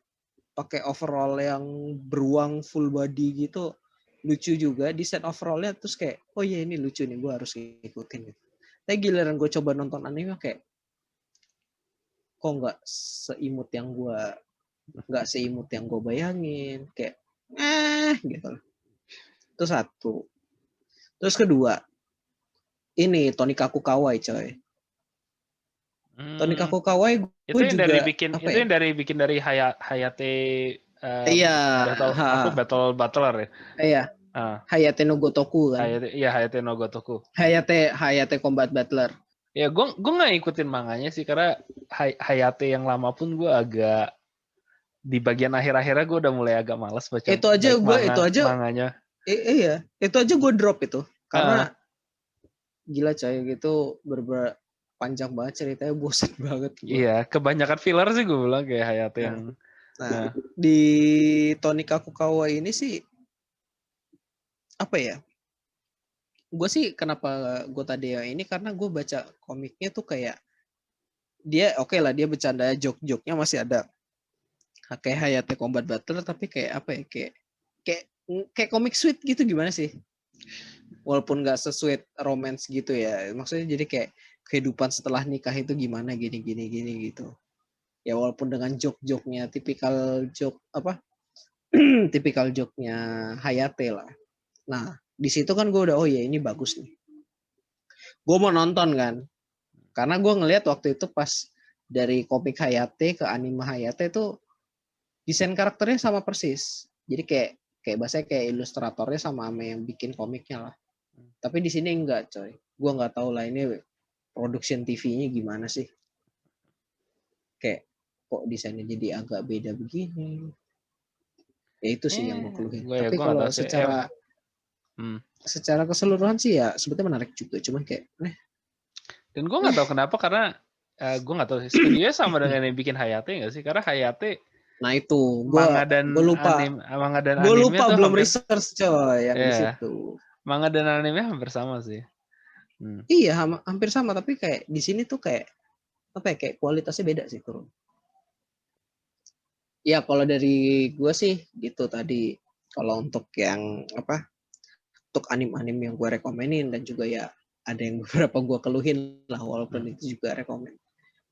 S1: Pakai overall yang beruang full body gitu, lucu juga desain overallnya. Terus kayak oh iya ini lucu nih, gue harus ngikutin gitu. Tapi giliran gue coba nonton anime kayak kok nggak seimut yang gue bayangin, kayak gitu. Itu satu. Terus kedua, ini Tonikaku Kawaii coy. Tonikaku Kawaii
S2: Itu
S1: gue
S2: yang
S1: juga
S2: bikin dari Hayate.
S1: iya,
S2: Udah tahu aku battler ya.
S1: Iya. Hayate no Gotoku kan.
S2: Hayate no Gotoku.
S1: Hayate Combat Battler.
S2: Ya gue nggak ikutin manganya sih karena Hayate yang lama pun gue agak di bagian akhir-akhirnya gue udah mulai agak malas baca. Manganya.
S1: Iya, itu aja gue drop itu karena gila coy gitu, panjang banget ceritanya, bosan banget gue.
S2: Iya, kebanyakan filler sih gue bilang kayak Hayate yang.
S1: Nah, di Tonikaku Kawaii ini sih apa ya? Gue sih kenapa gue tadi yang ini karena gue baca komiknya tuh kayak dia oke lah, dia bercanda, jok-joknya masih ada kayak Hayate Combat Battler, tapi kayak apa ya, kayak komik sweet gitu, gimana sih, walaupun nggak sesuai romance gitu ya, maksudnya jadi kayak kehidupan setelah nikah itu gimana gini gitu ya, walaupun dengan jok-joknya tipikal jok apa tipikal joknya Hayate lah. Nah di situ kan gue udah oh ya ini bagus nih, gue mau nonton kan, karena gue ngelihat waktu itu pas dari komik Hayate ke anime Hayate itu desain karakternya sama persis, jadi kayak bahasanya kayak ilustratornya sama yang bikin komiknya lah. Tapi di sini enggak coy, gue nggak tahu lah ini production TV-nya gimana sih, kayak kok desainnya jadi agak beda begini. Ya itu sih yang gue keluhin. Tapi kalau secara keseluruhan sih ya sebetulnya menarik juga, cuman kayak
S2: Dan gue nggak tahu kenapa, karena gue nggak tahu sih studionya sama dengan yang bikin Hayate nggak sih, karena Hayate
S1: nah itu
S2: gue lupa
S1: belum research coy yang di situ.
S2: Manga dan anime hampir sama sih.
S1: Iya hampir sama, tapi kayak di sini tuh kayak apa ya, kayak kualitasnya beda sih, turun. Ya kalau dari gue sih gitu tadi. Kalau untuk yang apa, untuk anime-anime yang gue rekomenin, dan juga ya ada yang beberapa gue keluhin lah, walaupun itu juga rekomen.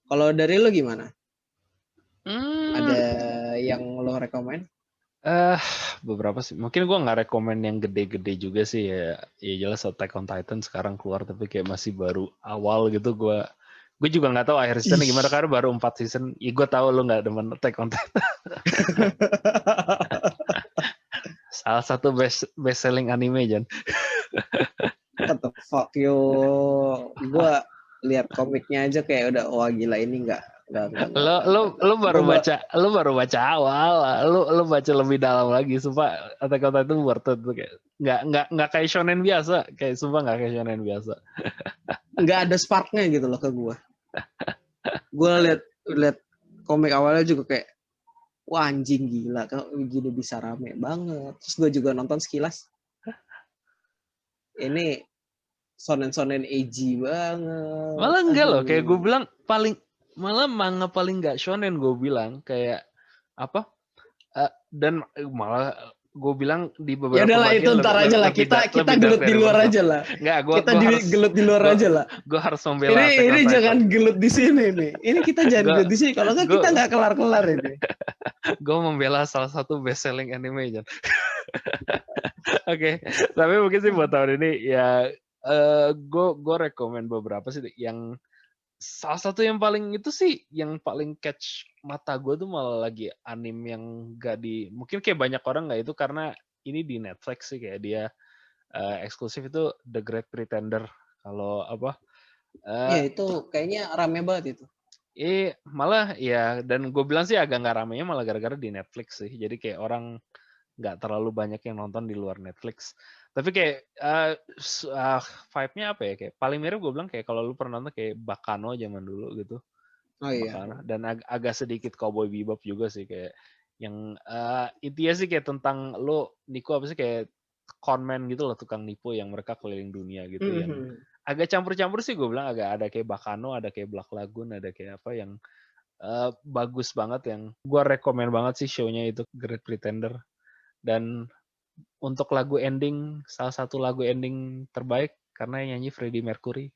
S1: Kalau dari lo gimana? Ada yang lo rekomen?
S2: Beberapa sih. Mungkin gue nggak rekomen yang gede-gede juga sih ya. Ya jelas Attack on Titan sekarang keluar, tapi kayak masih baru awal gitu. Gue juga nggak tahu akhir seasonnya gimana, karena baru 4 season. Ya gue tahu lo nggak demen Attack on Titan. Salah satu best selling anime, Jan.
S1: What the fuck yo? Gue lihat komiknya aja kayak udah wah gila ini enggak.
S2: Lo baru baca awal, lo baca lebih dalam lagi, sumpah Attack on Titan worth it tuh, kayak nggak kayak shonen biasa, kayak sumpah nggak kayak shonen biasa.
S1: Nggak ada sparknya gitu loh ke gue. Gue lihat komik awalnya juga kayak wah anjing gila, kalau begini bisa rame banget. Terus gue juga nonton sekilas. Ini sonen edgy banget.
S2: Malah enggak loh, kayak gue bilang malah manga paling nggak shonen gue bilang, kayak apa? Dan malah gue bilang di beberapa
S1: bagian. Ya udahlah itu ntar aja lah, kita gelut di luar aja lah. Kita gelut di luar aja lah.
S2: Gue harus membela.
S1: Ini jangan gelut di sini nih. Ini kita jangan gelut di sini. Kalau nggak kita nggak kelar ini.
S2: Gue membela salah satu best selling anime aja. Oke, tapi mungkin sih buat tahun ini ya gue rekomen beberapa sih. Yang salah satu yang paling itu sih, yang paling catch mata gue tuh malah lagi anime yang gak mungkin kayak banyak orang nggak itu, karena ini di Netflix sih, kayak dia eksklusif, itu The Great Pretender. Kalau apa?
S1: Ya itu kayaknya rame banget itu.
S2: Malah ya, dan gue bilang sih agak nggak ramenya malah gara-gara di Netflix sih. Jadi kayak orang nggak terlalu banyak yang nonton di luar Netflix. Tapi kayak vibe-nya apa ya? Kayak paling mirip gue bilang kayak kalau lu pernah nonton kayak Bakano zaman dulu gitu.
S1: Oh iya.
S2: Bakano. Dan agak sedikit Cowboy Bebop juga sih kayak yang intinya sih kayak tentang lu Nico apa sih kayak conman gitu loh, tukang nipu yang mereka keliling dunia gitu yang agak campur-campur sih gue bilang, agak ada kayak Bakano, ada kayak Black Lagoon, ada kayak apa yang bagus banget, yang gue rekomen banget sih show-nya itu Great Pretender. Dan untuk lagu ending, salah satu lagu ending terbaik karena yang nyanyi Freddie Mercury.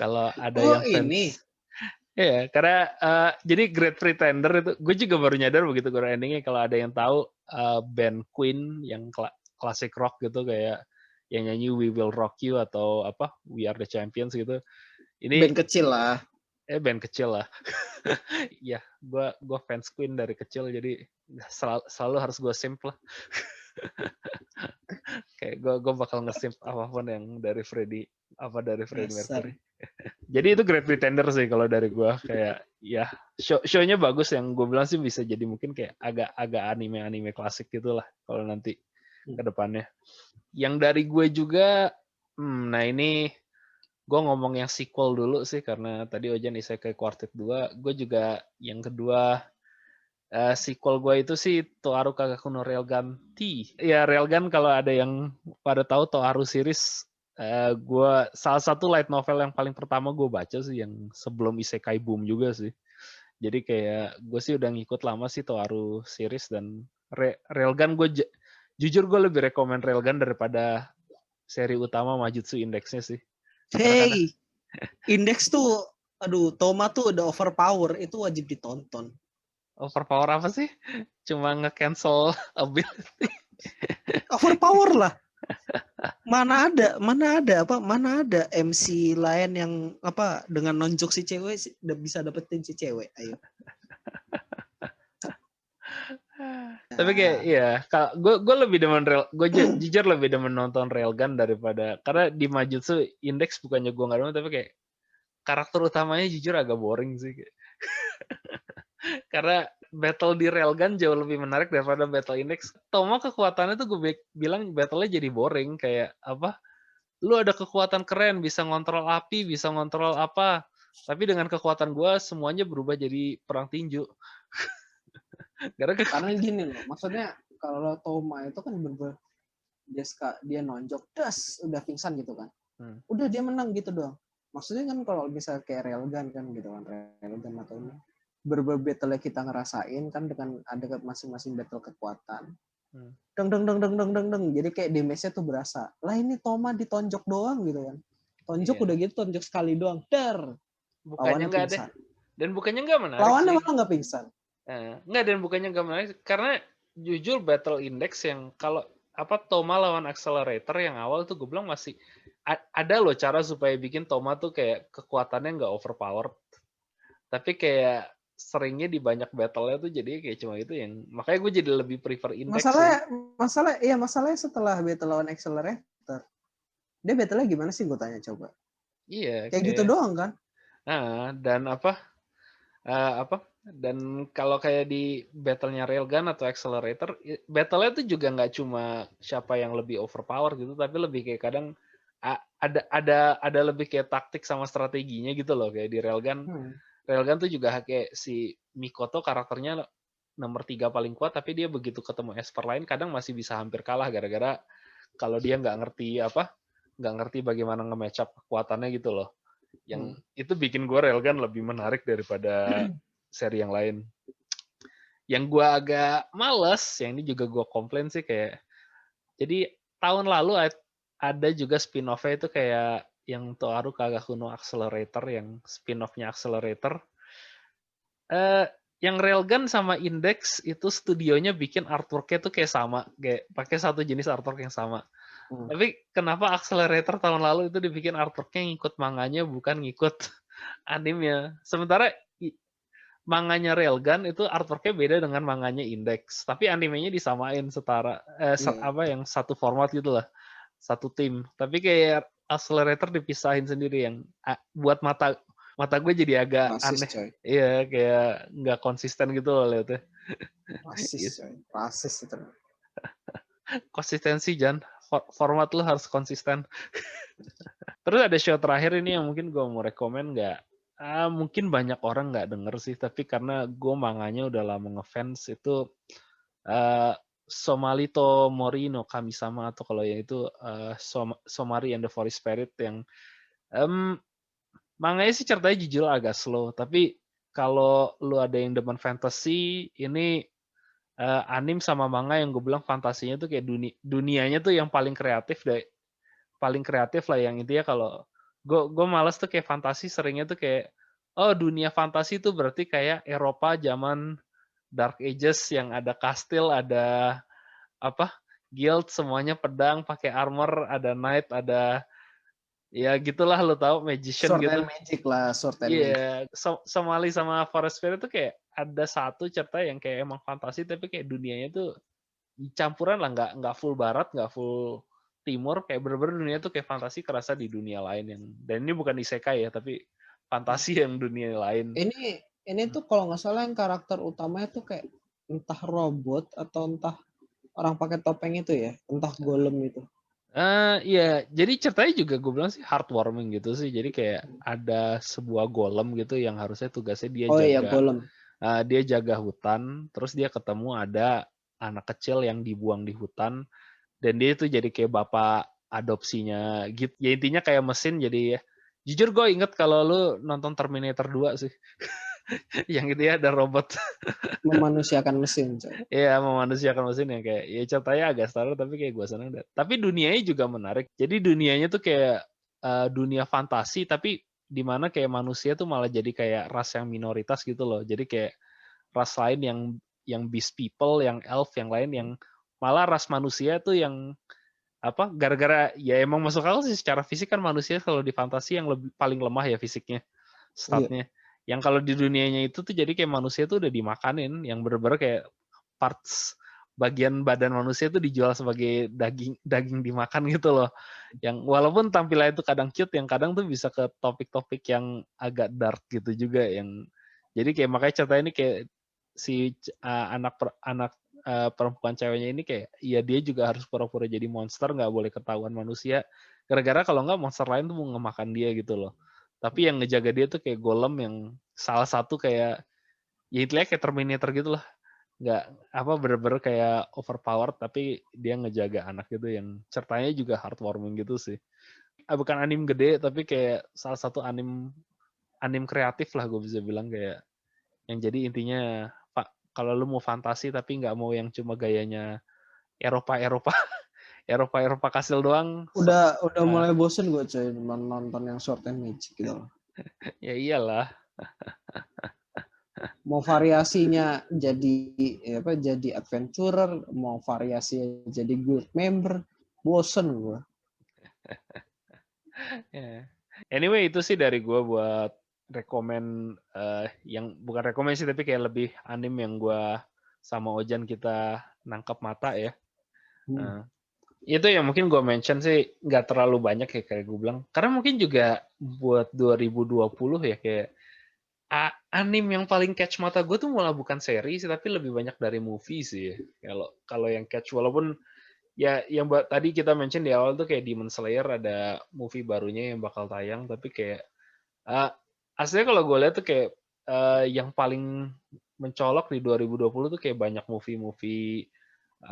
S2: Kalau ada
S1: Oh
S2: yang
S1: ini.
S2: fans, ya karena jadi Great Pretender itu, gue juga baru nyadar begitu gue endingnya. Kalau ada yang tahu band Queen yang klasik rock gitu kayak yang nyanyi We Will Rock You atau apa We Are the Champions gitu. Ini
S1: Band kecil lah.
S2: band kecil lah. Iya, gue fans Queen dari kecil, jadi selalu harus gue simp lah. Kayak gue bakal ngesimp apapun yang dari Freddie Mercury. Jadi itu Great Pretender sih kalau dari gue, kayak ya show-nya bagus, yang gue bilang sih bisa jadi mungkin kayak agak anime klasik gitulah kalau nanti ke depannya. Yang dari gue juga, nah ini gue ngomong yang sequel dulu sih karena tadi Ojan Isekai Quartet 2, gue juga yang kedua sequel gue itu sih Toaru Kagakuno Railgun T. Ya Railgun kalau ada yang pada tahu Toaru series, gue salah satu light novel yang paling pertama gue baca sih, yang sebelum Isekai boom juga sih. Jadi kayak gue sih udah ngikut lama sih Toaru series, dan Railgun gue jujur gue lebih rekomen Railgun daripada seri utama Majutsu Index-nya sih.
S1: Hey, Index tuh, aduh, Toma tuh udah overpower, itu wajib ditonton.
S2: Overpower apa sih? Cuma nge-cancel ability.
S1: Overpower lah. Mana ada MC lain yang apa dengan nonjok si cewek udah bisa dapetin si cewek. Ayo.
S2: Tapi kayak ya, gue lebih demen gue jujur lebih demen nonton Railgun daripada, karena di Majutsu Index bukannya gue nggak demen, tapi kayak karakter utamanya jujur agak boring sih. Karena battle di Railgun jauh lebih menarik daripada battle Index. Toma kekuatannya tuh gue bilang battle-nya jadi boring, kayak apa? Lu ada kekuatan keren, bisa ngontrol api, bisa ngontrol apa, tapi dengan kekuatan gue semuanya berubah jadi perang tinju.
S1: Karena gini loh, maksudnya kalau Toma itu kan bener-bener dia nonjok, das udah pingsan gitu kan. Udah dia menang gitu doang. Maksudnya kan kalau misalnya kayak Railgun kan gitu kan, Railgun atau ini battle kita ngerasain kan dengan ada masing-masing battle kekuatan. Deng. Jadi kayak damage-nya tuh berasa. Lah ini Toma ditonjok doang gitu kan. Tonjok udah gitu, tonjok sekali doang.
S2: Bukannya nggak ada. Dan bukannya nggak menarik.
S1: Lawannya malah nggak pingsan.
S2: Nggak, dan bukannya nggak menarik. Karena jujur battle index yang kalau apa Toma lawan Accelerator yang awal tuh gue bilang masih ada loh cara supaya bikin Toma tuh kayak kekuatannya nggak overpowered. Tapi kayak seringnya di banyak battle-nya tuh jadi kayak cuma itu yang makanya gue jadi lebih prefer Index.
S1: Masalahnya setelah battle lawan Accelerator, dia battle-nya gimana sih, gue tanya coba.
S2: Iya.
S1: Kayak gitu doang kan.
S2: Dan dan kalau kayak di battle-nya Railgun atau Accelerator, battle-nya tuh juga nggak cuma siapa yang lebih overpower gitu, tapi lebih kayak kadang ada lebih kayak taktik sama strateginya gitu loh, kayak di Railgun. Railgun tuh juga kayak si Mikoto karakternya nomor 3 paling kuat, tapi dia begitu ketemu Esper lain kadang masih bisa hampir kalah gara-gara kalau dia nggak ngerti bagaimana nge-match up kekuatannya gitu loh. Yang itu bikin gue Railgun lebih menarik daripada seri yang lain. Yang gue agak males, yang ini juga gue komplain sih, kayak jadi tahun lalu ada juga spin-off-nya itu kayak yang Toaru Kagakuno Accelerator, yang spin-off-nya Accelerator. Yang Railgun sama Index itu studionya bikin artwork-nya tuh kayak sama, kayak pakai satu jenis artwork yang sama. Tapi kenapa Accelerator tahun lalu itu dibikin artwork-nya ngikut manganya bukan ngikut animenya. Sementara manganya Railgun itu artwork-nya beda dengan manganya Index, tapi animenya disamain setara, yang satu format gitu lah, satu tim. Tapi kayak Accelerator dipisahin sendiri, yang buat mata gue jadi agak
S1: Rasis
S2: aneh.
S1: coy.
S2: Iya, kayak nggak konsisten gitu loh liatnya.
S1: Rasis
S2: Gitu.
S1: coy. Rasis itu.
S2: Konsistensi Jan, format lu harus konsisten. Terus ada show terakhir ini yang mungkin gue mau rekomen, nggak mungkin banyak orang nggak denger sih, tapi karena gue manganya udah lama ngefans itu Somalito Mori no Kami-sama, atau kalau yang itu Somari and the Forest Spirit, yang manganya sih ceritanya jujur agak slow, tapi kalau lu ada yang demen fantasy, ini anim sama manga yang gue bilang fantasinya tuh kayak dunianya tuh yang paling kreatif lah, yang intinya kalau gue malas tuh kayak fantasi seringnya tuh kayak dunia fantasi tuh berarti kayak Eropa zaman Dark Ages yang ada kastil, ada apa guild, semuanya pedang pakai armor, ada knight, ada ya gitulah, lo tau magician
S1: Sword
S2: gitu.
S1: and Magic lah, Sword and Magic.
S2: Iya, Somali sama Forest Spirit tuh kayak ada satu cerita yang kayak emang fantasi tapi kayak dunianya tuh campuran lah, nggak full barat, nggak full timur, kayak bener-bener dunia tuh kayak fantasi kerasa di dunia lain, yang dan ini bukan isekai ya, tapi fantasi yang dunia lain.
S1: Ini tuh kalau nggak salah yang karakter utamanya tuh kayak entah robot atau entah orang pakai topeng itu ya, entah golem itu.
S2: Iya, jadi ceritanya juga gue bilang sih heartwarming gitu sih. Jadi kayak ada sebuah golem gitu yang harusnya tugasnya dia
S1: Oh iya,
S2: jaga,
S1: golem.
S2: dia jaga hutan. Terus dia ketemu ada anak kecil yang dibuang di hutan, dan dia itu jadi kayak bapak adopsinya gitu. Ya intinya kayak mesin. Jadi jujur gue inget kalau lu nonton Terminator 2 sih. Yang itu ya ada robot.
S1: Memanusiakan mesin. Coy.
S2: Iya, memanusiakan mesin yang kayak ya ceritanya agak standar tapi kayak gue seneng. Tapi dunianya juga menarik. Jadi dunianya tuh kayak dunia fantasi, tapi di mana kayak manusia tuh malah jadi kayak ras yang minoritas gitu loh. Jadi kayak ras lain yang beast people, yang elf, yang lain yang malah ras manusia tuh yang apa? Gara-gara ya emang masuk akal sih, secara fisik kan manusia kalau di fantasi yang paling lemah ya fisiknya,
S1: Iya.
S2: statnya. Yang kalau di dunianya itu tuh jadi kayak manusia tuh udah dimakanin, yang bener-bener kayak parts bagian badan manusia itu dijual sebagai daging dimakan gitu loh. Yang walaupun tampilannya itu kadang cute, yang kadang tuh bisa ke topik-topik yang agak dark gitu juga, yang jadi kayak makanya ceritanya ini kayak si anak perempuan ceweknya ini kayak ya dia juga harus pura-pura jadi monster, nggak boleh ketahuan manusia, gara-gara kalau nggak monster lain tuh mau ngemakan dia gitu loh. Tapi yang ngejaga dia tuh kayak golem yang salah satu kayak ya intinya kayak Terminator gitu lah, nggak apa bener-bener kayak overpowered tapi dia ngejaga anak gitu, yang ceritanya juga heartwarming gitu sih. Bukan anim gede tapi kayak salah satu anim kreatif lah gue bisa bilang, kayak yang jadi intinya pak kalau lu mau fantasi tapi nggak mau yang cuma gayanya Eropa Eropa kastil doang.
S1: Udah mulai bosen gue coy nonton yang Sword and Magic gitu loh.
S2: Ya iyalah.
S1: Mau variasinya jadi jadi adventurer, mau variasinya jadi guild member, bosen gue.
S2: Anyway, itu sih dari gue buat rekomen, yang bukan rekomen sih tapi kayak lebih anim yang gue sama Ojan kita nangkep mata ya. Itu yang mungkin gue mention sih nggak terlalu banyak ya kayak gue bilang, karena mungkin juga buat 2020 ya kayak anim yang paling catch mata gue tuh malah bukan seri sih, tapi lebih banyak dari movie sih ya. Kalau yang catch, walaupun ya yang tadi kita mention di awal tuh kayak Demon Slayer ada movie barunya yang bakal tayang, tapi kayak aslinya kalau gue lihat tuh kayak yang paling mencolok di 2020 tuh kayak banyak movie-movie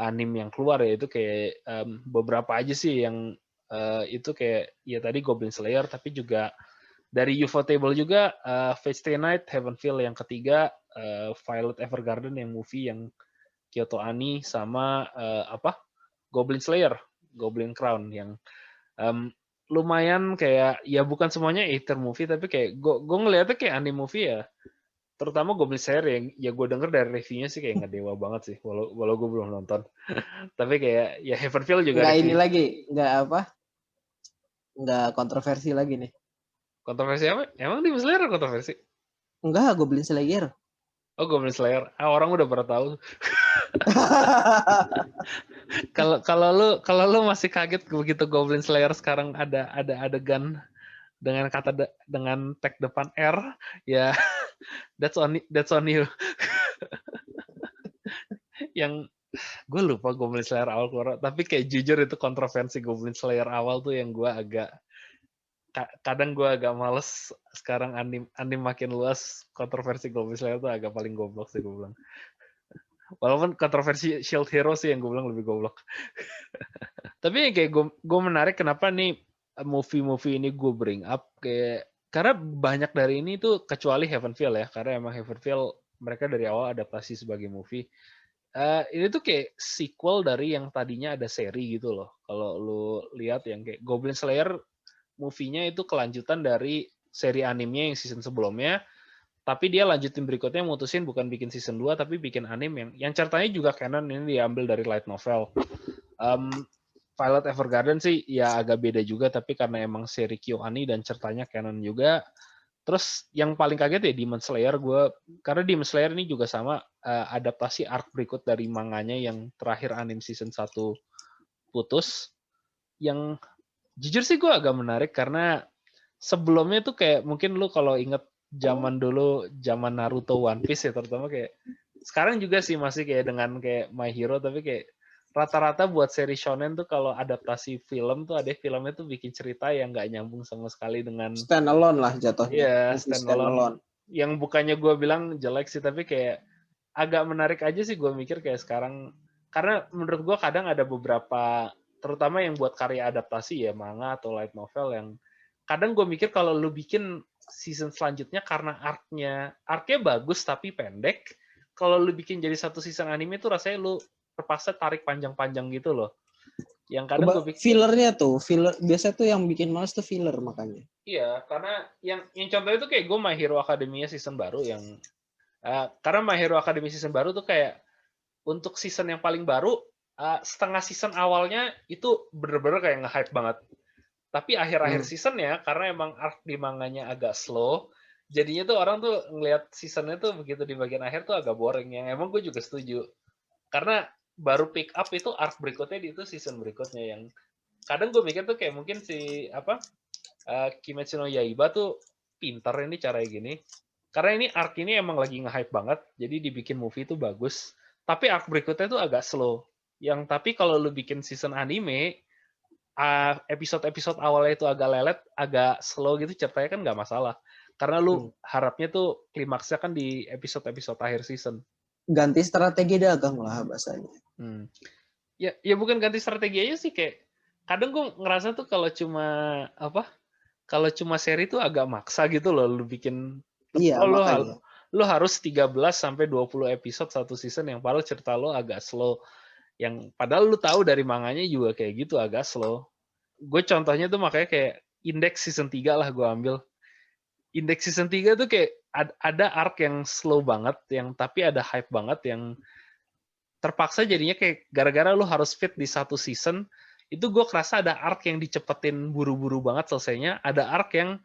S2: anim yang keluar ya, itu kayak beberapa aja sih yang itu kayak ya tadi Goblin Slayer, tapi juga dari Ufotable juga Fate Stay Night, Heavenfeel yang ketiga, Violet Evergarden yang movie yang Kyoto Ani, sama Goblin Slayer, Goblin Crown yang lumayan kayak ya bukan semuanya either movie, tapi kayak gue ngeliatnya kayak anime movie ya, terutama Goblin Slayer yang ya gue denger dari reviewnya sih kayak nggak dewa banget sih, walau gue belum nonton. Tapi kayak ya Heavenfeel juga
S1: nggak
S2: review.
S1: ini lagi, nggak kontroversi lagi nih.
S2: Kontroversi apa? Emang Demon Slayer kontroversi?
S1: Enggak, Goblin Slayer.
S2: Oh, Goblin Slayer. Orang udah pernah tahu. Kalau lu masih kaget begitu Goblin Slayer sekarang ada adegan dengan dengan tag depan R, ya that's on you. Yang gue lupa Goblin Slayer awal keluar, tapi kayak jujur itu kontroversi Goblin Slayer awal tuh yang gue kadang gue agak males. Sekarang anim makin luas, kontroversi Goblin Slayer tuh agak paling goblok sih gue bilang. Walaupun kontroversi Shield Hero sih yang gue bilang lebih goblok. Tapi kayak gue menarik kenapa nih movie-movie ini gue bring up, kayak karena banyak dari ini tuh kecuali Heavenfeel ya, karena emang Heavenfeel mereka dari awal adaptasi sebagai movie. Ini tuh kayak sequel dari yang tadinya ada seri gitu loh. Kalau lu lihat yang kayak Goblin Slayer movie-nya itu kelanjutan dari seri animenya yang season sebelumnya, tapi dia lanjutin berikutnya mutusin bukan bikin season 2 tapi bikin anime yang ceritanya juga canon, ini diambil dari light novel. Violet Evergarden sih ya agak beda juga, tapi karena emang seri KyoAni dan ceritanya canon juga. Terus yang paling kaget ya Demon Slayer, karena Demon Slayer ini juga sama adaptasi arc berikut dari manganya yang terakhir anime season 1 putus. Yang jujur sih gue agak menarik karena sebelumnya tuh kayak mungkin lu kalau inget zaman dulu, zaman Naruto, One Piece ya terutama, kayak sekarang juga sih masih kayak dengan kayak My Hero, tapi kayak rata-rata buat seri shonen tuh kalau adaptasi film tuh ada filmnya tuh bikin cerita yang nggak nyambung sama sekali dengan
S1: Standalone lah jatuhnya.
S2: Iya,
S1: Movie
S2: standalone. Yang bukannya gue bilang jelek sih, tapi kayak agak menarik aja sih gue mikir kayak sekarang. Karena menurut gue kadang ada beberapa, terutama yang buat karya adaptasi ya, manga atau light novel, yang kadang gue mikir kalau lu bikin season selanjutnya karena arc-nya bagus tapi pendek, kalau lu bikin jadi satu season anime tuh rasanya lu terpaksa tarik panjang-panjang gitu loh. Yang kadang gue pikir
S1: fillernya tuh, biasa tuh yang bikin males tuh filler makanya.
S2: iya, karena yang contohnya tuh kayak gue My Hero Academia season baru yang karena My Hero Academia season baru tuh kayak untuk season yang paling baru, setengah season awalnya itu bener-bener kayak nge-hype banget. Tapi akhir-akhir seasonnya, karena emang arc di manganya agak slow, jadinya tuh orang tuh ngelihat seasonnya tuh begitu di bagian akhir tuh agak boring. Yang emang gue juga setuju. Karena baru pick up itu arc berikutnya di itu season berikutnya, yang kadang gue mikir tuh kayak mungkin si Kimetsu no Yaiba tuh pinter ini caranya gini. Karena ini arc ini emang lagi nge-hype banget, jadi dibikin movie itu bagus. Tapi arc berikutnya tuh agak slow. Yang tapi kalau lu bikin season anime, episode-episode awalnya itu agak lelet, agak slow gitu ceritanya kan nggak masalah. Karena lu harapnya tuh klimaksnya kan di episode-episode akhir season.
S1: Ganti strategi dagang lah bahasanya.
S2: Ya bukan ganti strategi aja sih, kayak kadang gue ngerasa tuh kalau cuma seri tuh agak maksa gitu loh lu bikin.
S1: Iya, makanya.
S2: Lu harus 13 sampai 20 episode satu season, yang padahal cerita lo agak slow. Yang padahal lu tahu dari manganya juga kayak gitu agak slow. Gue contohnya tuh makanya kayak Index season 3 lah gue ambil. Index season 3 tuh kayak ada arc yang slow banget, yang tapi ada hype banget, yang terpaksa jadinya kayak gara-gara lu harus fit di satu season. Itu gue kerasa ada arc yang dicepetin buru-buru banget selesainya, ada arc yang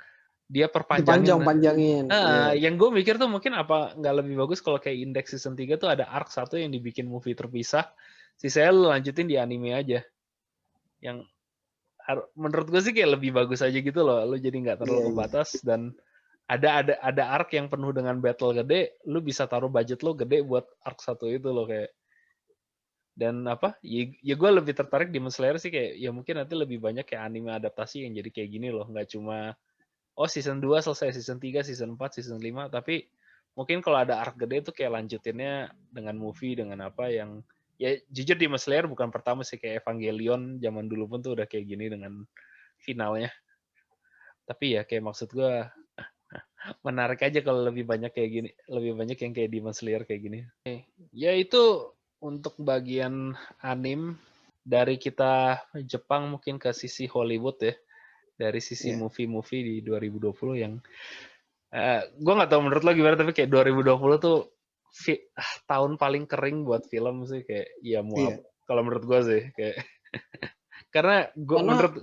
S2: dia perpanjangin.
S1: Dipanjangin.
S2: Yang gue mikir tuh mungkin apa nggak lebih bagus kalau kayak Index season 3 tuh ada arc satu yang dibikin movie terpisah, sisanya lu lanjutin di anime aja. Yang menurut gue sih kayak lebih bagus aja gitu loh, lu jadi nggak terlalu kebatas, dan ada arc yang penuh dengan battle gede, lu bisa taruh budget lo gede buat arc satu itu loh kayak. Dan ya gue lebih tertarik Demon Slayer sih, kayak ya mungkin nanti lebih banyak kayak anime adaptasi yang jadi kayak gini loh, nggak cuma season 2 selesai, season 3, season 4, season 5, tapi mungkin kalau ada arc gede itu kayak lanjutinnya dengan movie, dengan apa yang ya jujur Demon Slayer bukan pertama sih, kayak Evangelion zaman dulu pun tuh udah kayak gini dengan finalnya. Tapi ya kayak maksud gue menarik aja kalau lebih banyak kayak gini, lebih banyak yang kayak Demon Slayer kayak gini. Ya itu untuk bagian anime dari kita Jepang, mungkin ke sisi Hollywood ya. Dari sisi movie-movie di 2020 yang gue nggak tahu menurut lo gimana, tapi kayak 2020 tuh tahun paling kering buat film sih, kayak ya kalau menurut gue sih kayak karena menurut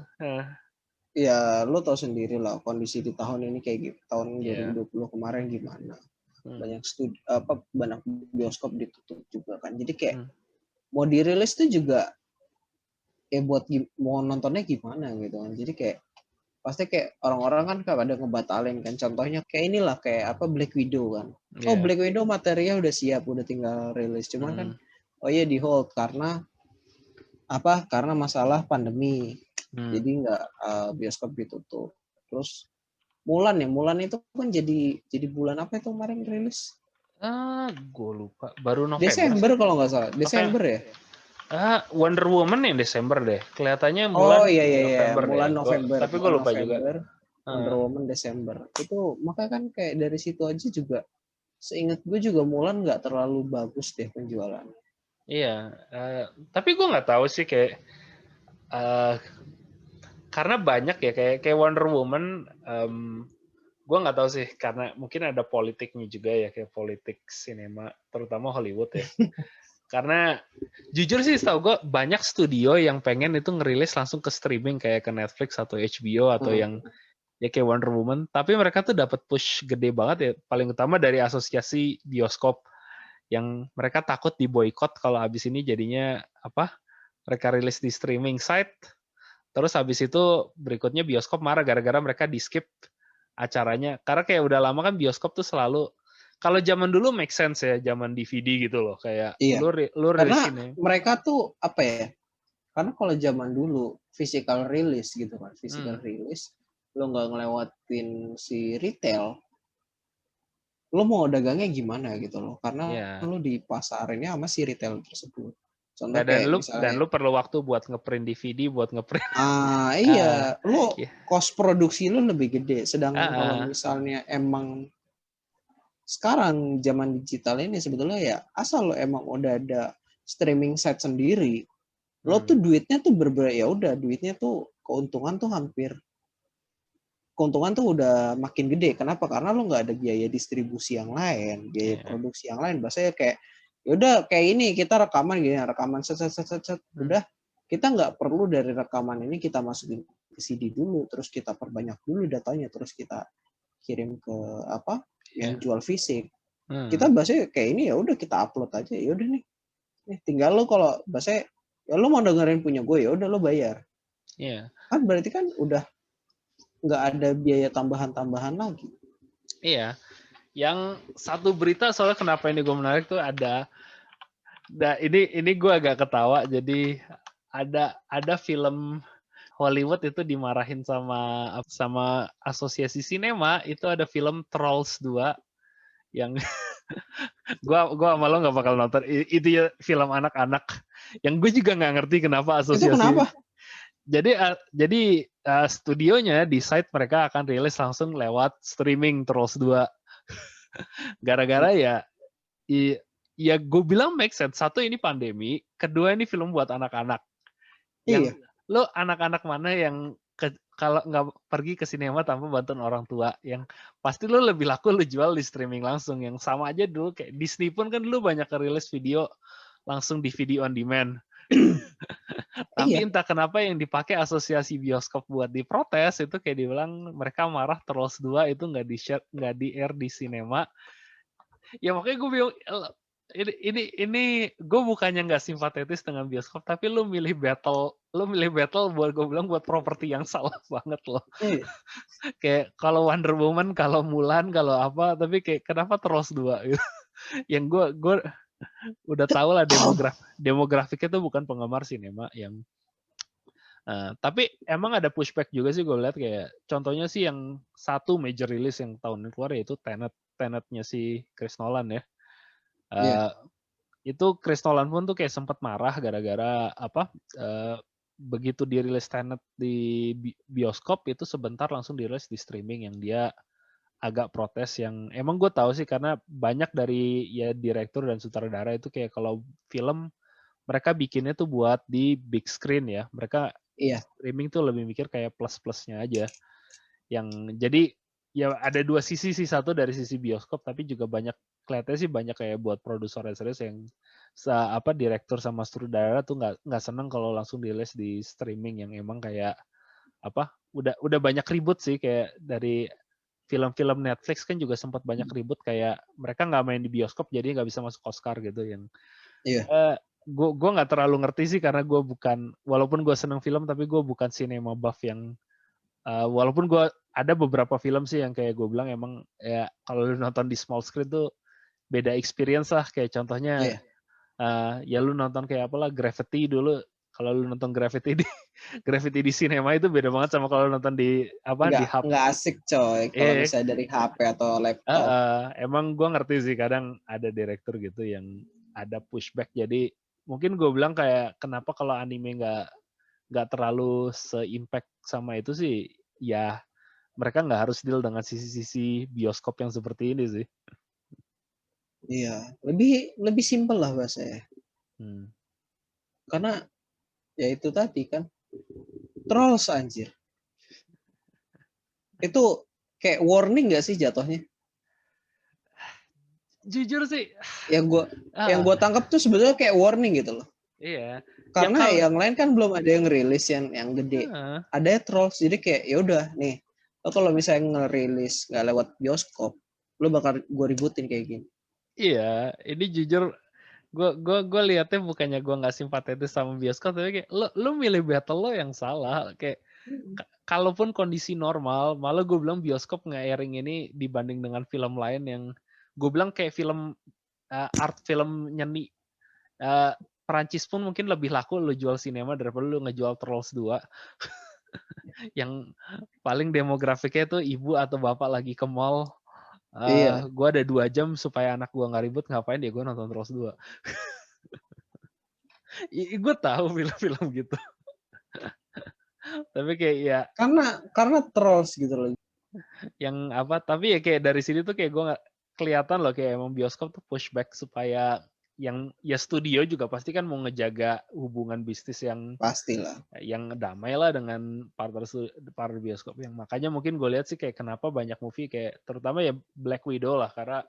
S1: ya lo tau sendiri lah kondisi di tahun ini kayak gitu, tahun 2020 kemarin gimana, banyak banyak bioskop ditutup juga kan, jadi kayak mau dirilis tuh juga buat mau nontonnya gimana gitu kan, jadi kayak pasti kayak orang-orang kan pada ngebatalin kan. Contohnya kayak inilah kayak apa Black Widow kan. Oh,
S2: Iya.
S1: Black Widow materinya udah siap, udah tinggal rilis. Cuman kan oh iya di hold karena apa? Karena masalah pandemi. Jadi nggak bioskop ditutup. Terus Mulan ya, Mulan itu kan jadi bulan apa itu kemarin rilis?
S2: Gue lupa. Baru November
S1: Desember
S2: sih.
S1: kalau nggak salah. Desember ya?
S2: Wonder Woman yang Desember deh. Kelihatannya
S1: Oh
S2: Mulan
S1: iya iya iya,
S2: November deh.
S1: Mulan November,
S2: Tapi gue
S1: Mulan
S2: lupa juga.
S1: November, Wonder Woman Desember. Itu makanya kan kayak dari situ aja juga. Seingat gue juga Mulan nggak terlalu bagus deh penjualan.
S2: Iya. Tapi gue nggak tahu sih kayak karena banyak ya kayak Wonder Woman. Gue nggak tahu sih karena mungkin ada politiknya juga ya kayak politik sinema terutama Hollywood ya. Karena jujur sih setahu gue banyak studio yang pengen itu ngerilis langsung ke streaming kayak ke Netflix atau HBO atau yang ya kayak Wonder Woman, tapi mereka tuh dapat push gede banget ya, paling utama dari asosiasi bioskop yang mereka takut diboykot kalau habis ini jadinya apa? Mereka rilis di streaming site, terus habis itu berikutnya bioskop marah gara-gara mereka di skip acaranya. Karena kayak udah lama kan bioskop tuh selalu kalau zaman dulu make sense ya, zaman DVD gitu loh, kayak
S1: Iya.
S2: lu
S1: Karena
S2: rilisin ya.
S1: mereka tuh apa ya? Karena kalau zaman dulu physical release gitu kan, physical release, lo nggak ngelewatin si retail, lo mau dagangnya gimana gitu loh? Karena lo dipasarinnya sama si retail tersebut. Contoh kayak misalnya.
S2: Dan lu perlu waktu buat ngeprint DVD, buat ngeprint.
S1: Iya, lo cost produksi lo lebih gede. Sedangkan kalau misalnya emang sekarang zaman digital ini sebetulnya ya asal lo emang udah ada streaming site sendiri, lo tuh duitnya tuh ya udah duitnya tuh keuntungan tuh udah makin gede. Kenapa? Karena lo nggak ada biaya distribusi yang lain, biaya produksi yang lain. Bahasanya kayak ya udah kayak ini kita rekaman gini, rekaman set. Udah kita nggak perlu dari rekaman ini kita masukin ke CD dulu, terus kita perbanyak dulu datanya, terus kita kirim ke apa yang jual fisik. Kita bahasanya kayak ini ya udah kita upload aja, ya udah nih tinggal lo kalau bahasanya ya lo mau dengerin punya gue ya udah lo bayar. Kan berarti kan udah nggak ada biaya tambahan lagi.
S2: Iya. Yang satu berita soalnya kenapa ini gue menarik tuh ada ini gue agak ketawa, jadi ada film Hollywood itu dimarahin sama asosiasi sinema, itu ada film Trolls 2 yang gue sama lo nggak bakal nonton, itu ya film anak-anak yang gue juga nggak ngerti kenapa asosiasi.
S1: Itu kenapa?
S2: Jadi studionya di site mereka akan rilis langsung lewat streaming Trolls 2. Gara-gara ya gue bilang make sense. Satu, ini pandemi, kedua ini film buat anak-anak. Yang lo anak-anak mana yang kalau nggak pergi ke sinema tanpa bantuan orang tua, yang pasti lo lebih laku lo jual di streaming langsung. Yang sama aja dulu kayak Disney pun kan dulu banyak rilis video langsung di video on demand. Tapi entah kenapa yang dipakai asosiasi bioskop buat diprotes itu kayak dibilang mereka marah Trolls 2 itu nggak di air di sinema. Ya makanya gue bilang ini gue bukannya nggak simpatetis dengan bioskop, tapi lu milih battle buat gue bilang buat properti yang salah banget loh. Kayak kalau Wonder Woman, kalau Mulan, kalau apa, tapi kayak kenapa Trolls 2 gitu. Yang gue udah tahu lah demografiknya tuh bukan penggemar sinema yang tapi emang ada pushback juga sih gue lihat, kayak contohnya sih yang satu major release yang tahun ini keluar yaitu Tenetnya si Chris Nolan ya. Itu Chris Nolan pun tuh kayak sempat marah gara-gara apa begitu dirilis Tenet di bioskop itu sebentar langsung dirilis di streaming, yang dia agak protes. Yang emang gue tahu sih karena banyak dari ya direktur dan sutradara itu kayak kalau film mereka bikinnya tuh buat di big screen ya, mereka streaming tuh lebih mikir kayak plus-plusnya aja. Yang jadi ya ada dua sisi sih, satu dari sisi bioskop, tapi juga kelihatannya sih banyak kayak buat produser serius yang direktur sama sutradara tuh nggak seneng kalau langsung dirilis di streaming, yang emang kayak apa udah banyak ribut sih, kayak dari film-film Netflix kan juga sempat banyak ribut kayak mereka nggak main di bioskop jadi nggak bisa masuk Oscar gitu. Yang gue nggak terlalu ngerti sih karena gue bukan, walaupun gue seneng film tapi gue bukan cinema buff yang walaupun gue ada beberapa film sih yang kayak gue bilang emang ya kalau lu nonton di small screen tuh beda experience lah. Kayak contohnya ya lu nonton kayak apalah Gravity dulu. Kalau lu nonton Gravity di Gravity di sinema itu beda banget sama kalau nonton di di hub.
S1: Nggak asik coy kalau misalnya dari HP atau laptop.
S2: Emang gue ngerti sih kadang ada direktur gitu yang ada pushback. Jadi mungkin gue bilang kayak kenapa kalau anime nggak terlalu se-impact sama itu sih, ya mereka nggak harus deal dengan sisi-sisi bioskop yang seperti ini sih.
S1: Iya, lebih simpel lah bahasanya. Karena ya itu tadi kan Trolls anjir. Itu kayak warning nggak sih jatuhnya?
S2: Jujur sih,
S1: yang gue tangkap tuh sebenarnya kayak warning gitu loh.
S2: Iya.
S1: Karena yang lain kan belum ada yang rilis yang gede. Ada Trolls, jadi kayak ya udah nih. Lo kalau misalnya ngerilis nggak lewat bioskop, lo bakal gue ributin kayak gini.
S2: Iya, ini jujur gue liatnya bukannya gue nggak simpatis sama bioskop, tapi kayak lo milih battle lo yang salah. Kayak kalaupun kondisi normal, malah gue bilang bioskop nge-airing ini dibanding dengan film lain yang gue bilang kayak film art film nyeni Perancis pun mungkin lebih laku lo jual sinema daripada lo ngejual Trolls 2 yang paling demografiknya tuh ibu atau bapak lagi ke mall. Gue ada 2 jam supaya anak gue nggak ribut, ngapain dia gue nonton Trolls 2. Gue tahu film-film gitu. Tapi kayak ya
S1: karena Trolls gitu loh.
S2: Yang tapi ya kayak dari sini tuh kayak gue nggak kelihatan loh kayak emang bioskop tuh pushback supaya yang ya studio juga pasti kan mau ngejaga hubungan bisnis yang
S1: pastilah
S2: yang damai lah dengan partner bioskop, yang makanya mungkin gue lihat sih kayak kenapa banyak movie kayak terutama ya Black Widow lah, karena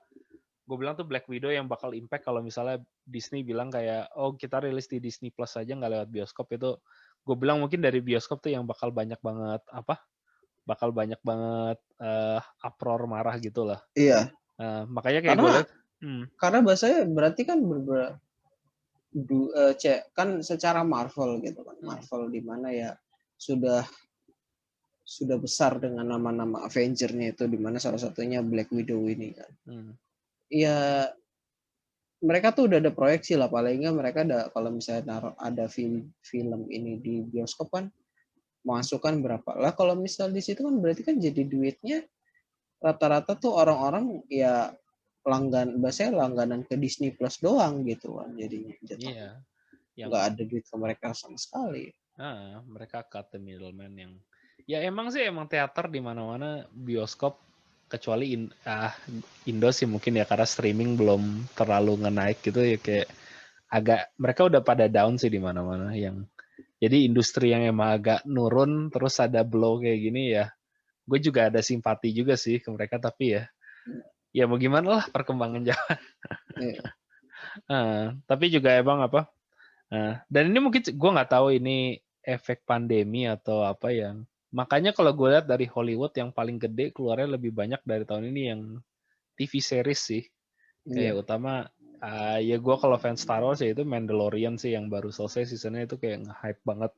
S2: gue bilang tuh Black Widow yang bakal impact kalau misalnya Disney bilang kayak kita rilis di Disney Plus aja nggak lewat bioskop. Itu gue bilang mungkin dari bioskop tuh yang bakal banyak banget uproar marah gitu lah.
S1: Iya.
S2: Makanya kayak gue lihat
S1: karena bahasanya berarti kan kan secara Marvel gitu kan. Marvel di mana ya sudah besar dengan nama-nama Avenger-nya itu, di mana salah satunya Black Widow ini kan. Ya mereka tuh udah ada proyeksi lah, paling nggak mereka ada kalau misalnya ada film ini di bioskop kan masukkan berapa lah. Kalau misal di situ kan berarti kan jadi duitnya rata-rata tuh orang-orang ya langganan ke Disney Plus doang gitu kan jadinya.
S2: Iya.
S1: Nggak ada duit ke mereka sama sekali.
S2: Mereka cut the middleman yang ya emang teater di mana-mana, bioskop kecuali Indo sih mungkin ya karena streaming belum terlalu ngenaik gitu ya, kayak agak mereka udah pada down sih di mana-mana, yang jadi industri yang emang agak nurun terus ada blow kayak gini ya. Gue juga ada simpati juga sih ke mereka, tapi ya mau gimana lah perkembangan zaman. Tapi juga emang dan ini mungkin gue nggak tahu ini efek pandemi atau apa yang makanya kalau gue lihat dari Hollywood yang paling gede keluarnya lebih banyak dari tahun ini yang TV series sih. Kayak utama ya gue kalau fans Star Wars ya itu Mandalorian sih yang baru selesai seasonnya, itu kayak nge-hype banget.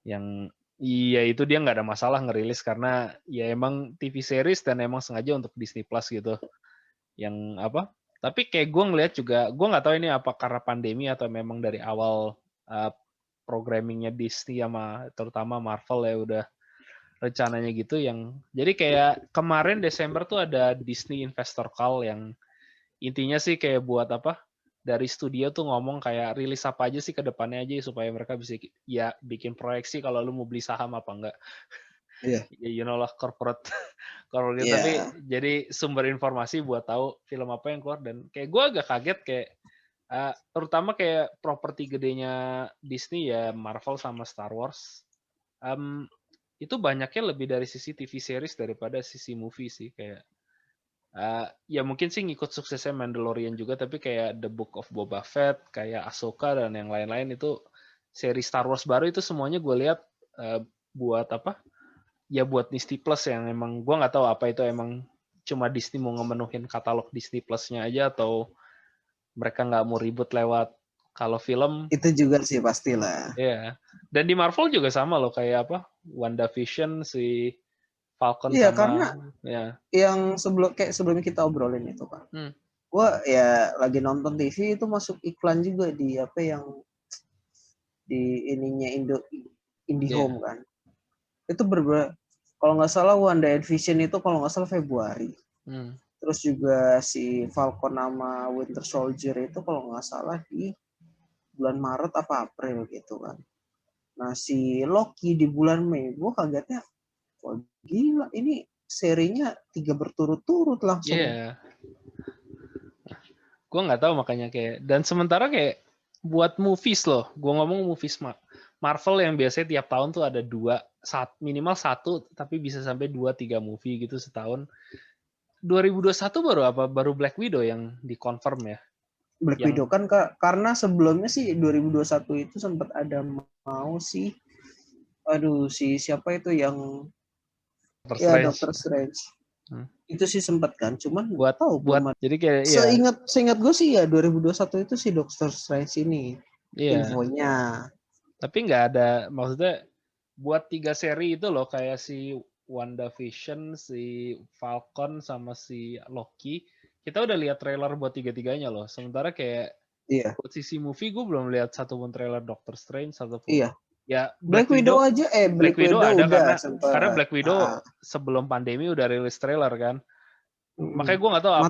S2: Yang iya itu dia nggak ada masalah ngerilis karena ya emang TV series dan emang sengaja untuk Disney Plus gitu. Yang tapi kayak gue ngeliat juga, gue nggak tahu ini apa karena pandemi atau memang dari awal programmingnya Disney sama terutama Marvel ya udah rencananya gitu, yang jadi kayak kemarin Desember tuh ada Disney Investor Call yang intinya sih kayak buat dari studio tuh ngomong kayak rilis apa aja sih ke depannya aja supaya mereka bisa ya bikin proyeksi kalau lu mau beli saham apa enggak.
S1: Iya.
S2: You know lah corporate gitu. Tapi jadi sumber informasi buat tahu film apa yang keluar, dan kayak gue agak kaget kayak terutama kayak properti gedenya Disney ya Marvel sama Star Wars. Itu banyaknya lebih dari sisi TV series daripada sisi movie sih, kayak ya mungkin sih ngikut suksesnya Mandalorian juga, tapi kayak The Book of Boba Fett, kayak Ahsoka dan yang lain-lain itu seri Star Wars baru itu semuanya gue lihat buat ya buat Disney Plus, yang emang gue nggak tahu apa itu emang cuma Disney mau ngemenuhin katalog Disney Plus-nya aja atau mereka nggak mau ribut lewat Kalau film
S1: Itu juga sih pastilah.
S2: ya. Dan di Marvel juga sama loh kayak apa? WandaVision si Falcon
S1: Iya,
S2: sama
S1: karena
S2: ya.
S1: yang sebelum kita obrolin itu kan.
S2: Hmm,
S1: Gua ya lagi nonton TV itu masuk iklan juga di apa yang di ininya
S2: yeah.
S1: IndiHome kan. Itu kalau nggak salah Wanda and Vision itu kalau nggak salah Februari.
S2: Hmm.
S1: Terus juga si Falcon sama Winter Soldier itu kalau nggak salah di bulan Maret apa April gitu kan. Nah si Loki di bulan Mei, gue kagetnya, wah gila ini serinya 3 berturut-turut langsung.
S2: Yeah. Gue nggak tahu makanya kayak. Dan sementara kayak buat movies loh, gue ngomong movies Marvel yang biasanya tiap tahun tuh ada minimal satu, tapi bisa sampai 2-3 movie gitu setahun. 2021 baru apa? Baru Black Widow yang dikonfirm ya.
S1: Black
S2: Yang
S1: Widow kan karena sebelumnya sih 2021 itu sempat ada mau sih, aduh si siapa itu yang
S2: Doctor
S1: ya
S2: Strange.
S1: Doctor Strange. Itu sih sempat kan, cuman
S2: buat
S1: belum
S2: jadi kayak
S1: seingat gue sih ya 2021 itu si Doctor Strange ini infonya.
S2: Tapi nggak ada, maksudnya buat 3 seri itu loh kayak si WandaVision, si Falcon sama si Loki. Kita udah lihat trailer buat 3-tiganya loh. Sementara kayak buat sisi movie gue belum lihat satupun trailer Doctor Strange satupun.
S1: Iya.
S2: Ya
S1: Black Widow aja
S2: Black Widow ada
S1: udah
S2: karena Black Widow sebelum pandemi udah rilis trailer kan. Makanya gue nggak tahu apa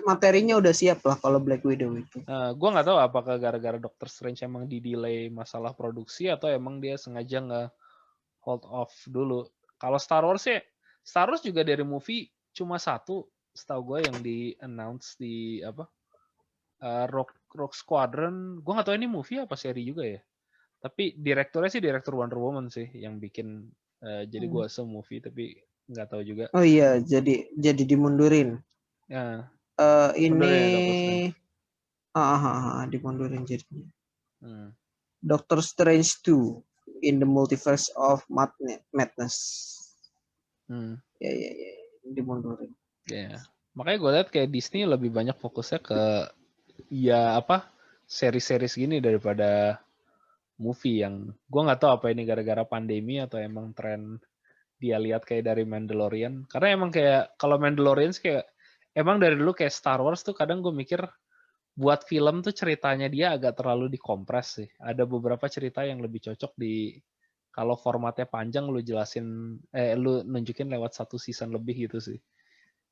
S1: materinya udah siap lah kalau Black Widow itu.
S2: Gue nggak tahu apakah gara-gara Doctor Strange emang di-delay masalah produksi atau emang dia sengaja nggak hold off dulu. Kalau Star Wars ya, Star Wars juga dari movie cuma satu, setahu gue yang di-announce di apa Rogue Squadron. Gue nggak tahu ini movie apa seri juga ya. Tapi direkturnya sih direktur Wonder Woman sih yang bikin. Jadi gue movie tapi nggak tahu juga.
S1: Oh iya, jadi dimundurin.
S2: Ya.
S1: Ini dimundurin jadinya. Doctor Strange 2 in the Multiverse of Madness. Ya, dimundurin.
S2: Ya, makanya gue lihat kayak Disney lebih banyak fokusnya ke seri-series gini daripada movie yang gue nggak tahu apa ini gara-gara pandemi atau emang tren dia lihat kayak dari Mandalorian. Karena emang kayak kalau Mandalorian kayak emang dari dulu kayak Star Wars tuh kadang gue mikir buat film tuh ceritanya dia agak terlalu dikompres sih. Ada beberapa cerita yang lebih cocok kalau formatnya panjang lu lu nunjukin lewat satu season lebih gitu sih.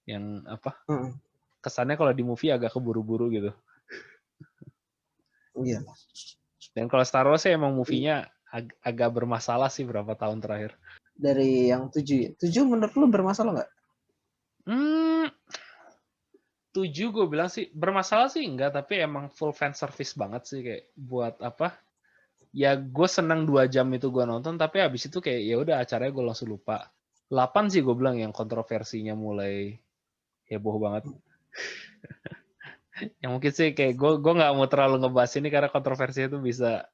S2: Yang kesannya kalau di movie agak keburu-buru gitu.
S1: Iya.
S2: Dan kalau Star Wars sih emang movie-nya agak bermasalah sih berapa tahun terakhir.
S1: Dari yang 7 menurut lu bermasalah nggak?
S2: 7 gue bilang sih bermasalah sih enggak, tapi emang full fan service banget sih kayak buat apa? Ya gue senang 2 jam itu gue nonton, tapi habis itu kayak ya udah acaranya gue langsung lupa. 8 sih gue bilang yang kontroversinya mulai heboh banget. Yang mungkin sih kayak gue nggak mau terlalu ngebahas ini karena kontroversi itu bisa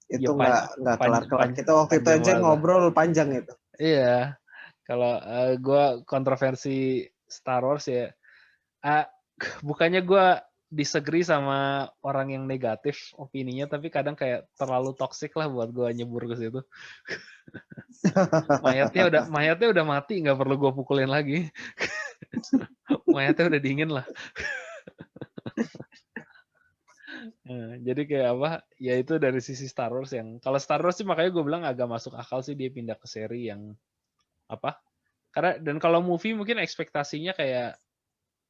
S1: itu nggak kelar-kelar. Kita waktu itu aja ngobrol panjang itu.
S2: Iya, kalau gue kontroversi Star Wars ya, bukannya gue disagree sama orang yang negatif opininya, tapi kadang kayak terlalu toksik lah buat gue nyebur ke situ. mayatnya udah mati, nggak perlu gue pukulin lagi. Mayatnya udah dingin lah. Jadi kayak apa? Ya itu dari sisi Star Wars yang kalau Star Wars sih makanya gue bilang agak masuk akal sih dia pindah ke seri yang apa? Karena dan kalau movie mungkin ekspektasinya kayak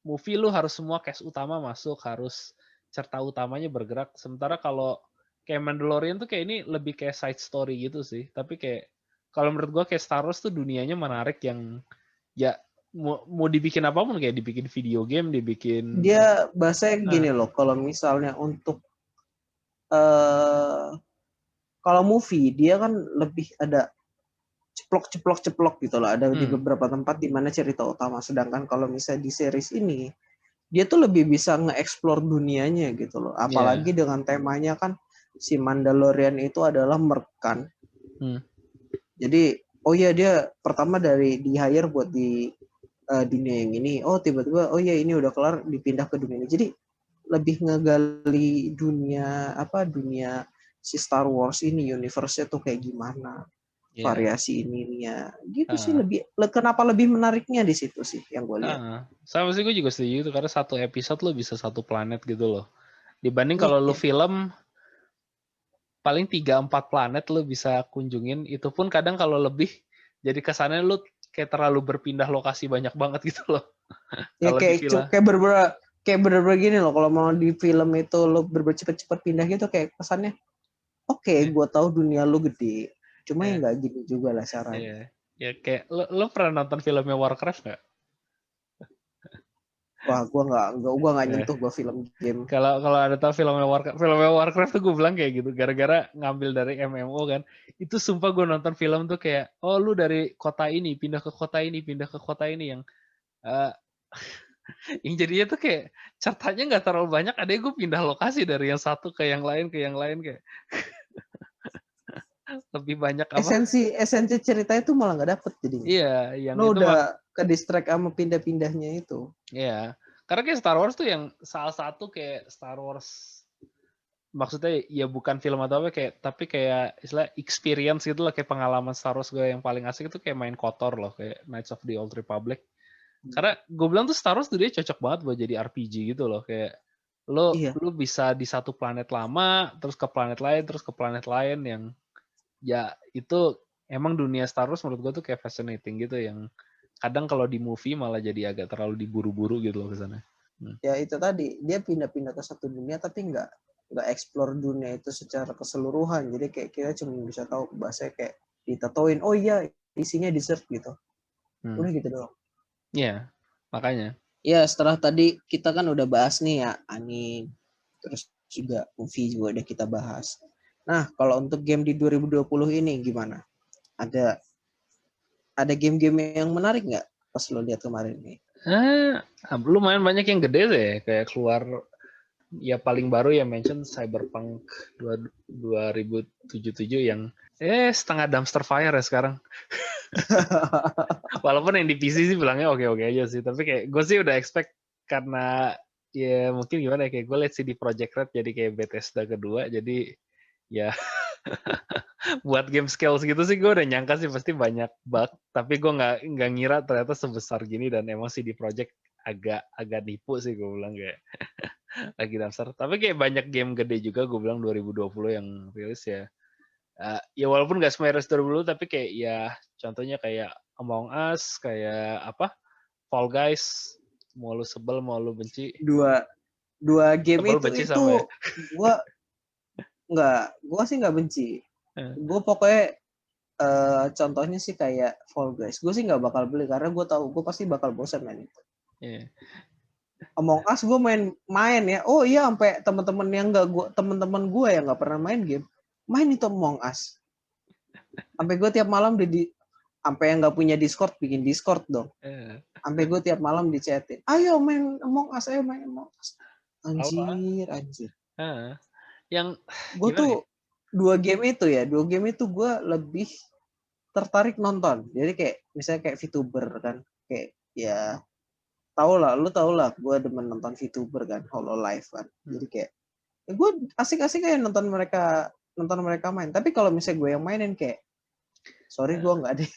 S2: movie lu harus semua cast utama masuk, harus cerita utamanya bergerak. Sementara kalau kayak Mandalorian tuh kayak ini lebih kayak side story gitu sih. Tapi kayak kalau menurut gue kayak Star Wars tuh dunianya menarik yang ya mau dibikin apapun kayak dibikin video game, dibikin
S1: dia bahasanya gini loh, kalau misalnya untuk kalau movie dia kan lebih ada ceplok gitu loh, ada di beberapa tempat di mana cerita utama, sedangkan kalau misalnya di series ini dia tuh lebih bisa nge-explore dunianya gitu loh, apalagi dengan temanya kan si Mandalorian itu adalah merkan. Jadi dia pertama dari di hire buat di dunia yang ini, tiba-tiba ini udah kelar dipindah ke dunia ini. Jadi lebih ngegali dunia si Star Wars ini, universe-nya tuh kayak gimana,
S2: Iya.
S1: variasi ininya gitu sih.
S2: Heeh.
S1: Kenapa lebih menariknya di situ sih yang gue lihat.
S2: Heeh. Sama sih gue juga setuju itu karena satu episode lo bisa satu planet gitu loh. Dibanding kalau lo
S1: Iya,
S2: film paling 3-4 planet lo bisa kunjungin, itu pun kadang kalau lebih jadi kesannya lo kayak terlalu berpindah lokasi banyak banget gitu loh.
S1: ya
S2: Kalau di film.
S1: kayak bener-bener gini loh, kalau mau di film itu lo cepet-cepet pindah gitu kayak kesannya oke,
S2: Iya,
S1: gue tahu dunia lo gede, cuma ya
S2: iya,
S1: nggak gini juga lah
S2: iya.
S1: caranya.
S2: Ya kayak lo pernah nonton filmnya Warcraft nggak?
S1: Wah, gue nggak
S2: Eh,
S1: nyentuh gue film game.
S2: kalau ada tahu filmnya Warcraft tuh gue bilang kayak gitu gara-gara ngambil dari MMO kan. Itu sumpah gue nonton film tuh kayak, oh lu dari kota ini pindah ke kota ini, pindah ke kota ini eh, yang jadinya tuh kayak ceritanya nggak terlalu banyak, ada gue pindah lokasi dari yang satu ke yang lain kayak lebih banyak apa?
S1: Esensi cerita itu malah nggak dapet jadinya.
S2: Iya, yang
S1: Lo
S2: itu
S1: udah ke distract sama pindah-pindahnya itu.
S2: ya. Karena kayak Star Wars tuh yang salah satu kayak Star Wars maksudnya ya bukan film atau apa kayak tapi kayak istilah experience gitu lah kayak pengalaman Star Wars gue yang paling asik itu kayak main KOTOR loh kayak Knights of the Old Republic. Karena gue bilang tuh Star Wars tuh dia cocok banget buat jadi RPG gitu loh kayak lo
S1: Iya,
S2: lu bisa di satu planet lama terus ke planet lain terus ke planet lain yang ya itu emang dunia Star Wars menurut gue tuh kayak fascinating gitu yang kadang kalau di movie malah jadi agak terlalu diburu-buru gitu loh ke sana.
S1: ya itu tadi dia pindah-pindah ke satu dunia tapi nggak explore dunia itu secara keseluruhan. Jadi kayak kita cuma bisa tahu bahasa kayak ditatoin, oh iya isinya dessert gitu. Udah gitu doang.
S2: Ya, makanya.
S1: Ya setelah tadi kita kan udah bahas nih ya anime, terus juga movie juga udah kita bahas. Nah kalau untuk game di 2020 ini gimana? Ada ada game-game yang menarik nggak pas lo lihat kemarin nih?
S2: Lumayan banyak yang gede deh kayak keluar ya paling baru ya mention Cyberpunk 2077 yang setengah dumpster fire ya sekarang. Walaupun yang di PC sih bilangnya oke-oke aja sih, tapi kayak gue sih udah expect karena ya mungkin gimana ya kayak gue liat CD Projekt Red jadi kayak Bethesda kedua jadi ya buat game scale segitu sih gue udah nyangka sih pasti banyak bug tapi gue nggak ngira ternyata sebesar gini dan emang CD Projekt agak nipu sih gue bilang kayak lagi daftar tapi kayak banyak game gede juga gue bilang 2020 yang rilis ya. Ya walaupun gak semua rilis 2020 tapi kayak ya contohnya kayak Among Us kayak apa Fall Guys mau lu sebel mau lu benci
S1: Dua game
S2: sebel
S1: itu
S2: benci sama ya.
S1: gua gua sih nggak benci.
S2: Eh,
S1: Gue pokoknya contohnya sih kayak Fall Guys. Gue sih nggak bakal beli karena gue tahu gue pasti bakal bosan main itu.
S2: yeah.
S1: Among Us gue main ya. Oh iya sampai teman-teman yang nggak gue teman-teman gue yang nggak pernah main game main itu Among Us. Sampai gue tiap malam sampai yang nggak punya Discord bikin Discord dong.
S2: Yeah.
S1: Sampai gue tiap malam di chatin. Ayo main Among Us, ayo main Among Us.
S2: Apa?
S1: Anjir.
S2: Yang
S1: Gue
S2: gimana
S1: tuh
S2: ya?
S1: dua game itu gue lebih tertarik nonton. Jadi kayak misalnya kayak VTuber kan, kayak ya lu tau lah gue demen nonton VTuber kan, Hololive kan. Jadi kayak ya gue asik-asik aja nonton mereka main. Tapi kalau misalnya gue yang mainin kayak sorry gue nggak deh.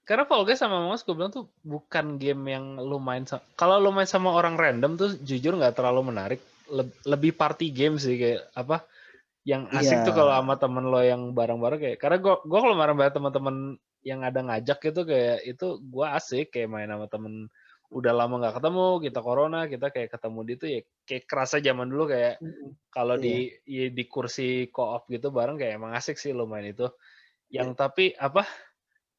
S2: Karena Fall Guys sama Among Us gue bilang tuh bukan game yang lu main kalau lu main sama orang random tuh jujur nggak terlalu menarik. Lebih party game sih kayak apa yang asik tuh kalau
S1: Iya.
S2: sama temen lo yang bareng-bareng kayak karena gue kalau bareng-bareng teman-teman yang ada ngajak gitu kayak itu gue asik kayak main sama temen udah lama nggak ketemu kita corona kita kayak ketemu di itu ya kayak kerasa zaman dulu kayak kalau
S1: Iya.
S2: di kursi co-op gitu bareng kayak emang asik sih lo main itu
S1: Iya.
S2: yang tapi apa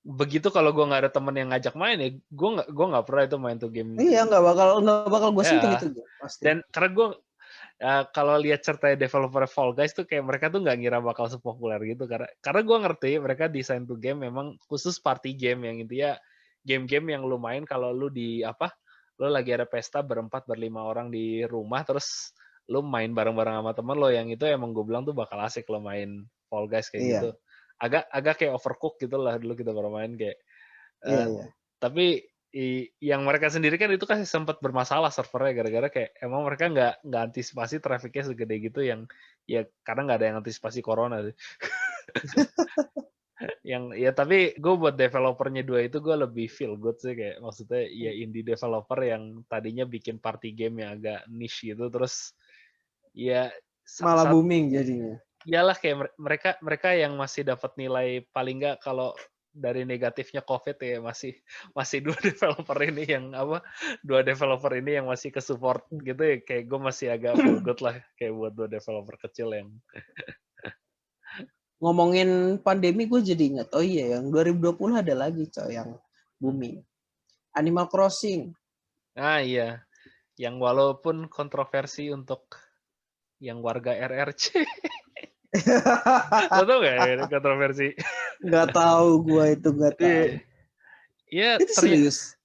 S2: begitu kalau gue nggak ada temen yang ngajak main ya gue nggak pernah itu main tuh game
S1: Iya nggak bakal gue sentuh
S2: ya
S1: itu game pasti.
S2: dan karena gue kalau lihat cerita developer Fall Guys tuh kayak mereka tuh nggak ngira bakal sepopuler gitu karena gue ngerti mereka desain tuh game memang khusus party game yang intinya game-game yang lu main kalau lu di apa lu lagi ada pesta berempat berlima orang di rumah terus lu main bareng-bareng sama temen lo yang itu emang gue bilang tuh bakal asik lo main Fall Guys kayak gitu
S1: Iya.
S2: agak kayak overcook gitu lah dulu kita baru main kayak
S1: Iya,
S2: eh,
S1: iya.
S2: tapi yang mereka sendiri kan itu kan sempat bermasalah servernya gara-gara kayak emang mereka nggak antisipasi trafficnya segede gitu yang ya karena nggak ada yang antisipasi corona sih. Yang ya tapi gue buat developernya dua itu gue lebih feel good sih kayak maksudnya ya indie developer yang tadinya bikin party game yang agak niche gitu terus ya
S3: Malah booming jadinya.
S2: iyalah kayak mereka yang masih dapat nilai paling nggak kalau dari negatifnya COVID ya masih dua developer ini yang masih ke support gitu ya kayak gue masih agak feel good lah kayak buat dua developer kecil yang
S3: Ngomongin pandemi gue jadi ingat, oh iya yang 2020 ada lagi coy yang booming. Animal Crossing.
S2: iya yang walaupun kontroversi untuk yang warga RRC. Lo tau gak ya kontroversi?
S3: Nggak tahu gue itu nggak tahu.
S2: Iya,
S3: Itu serius.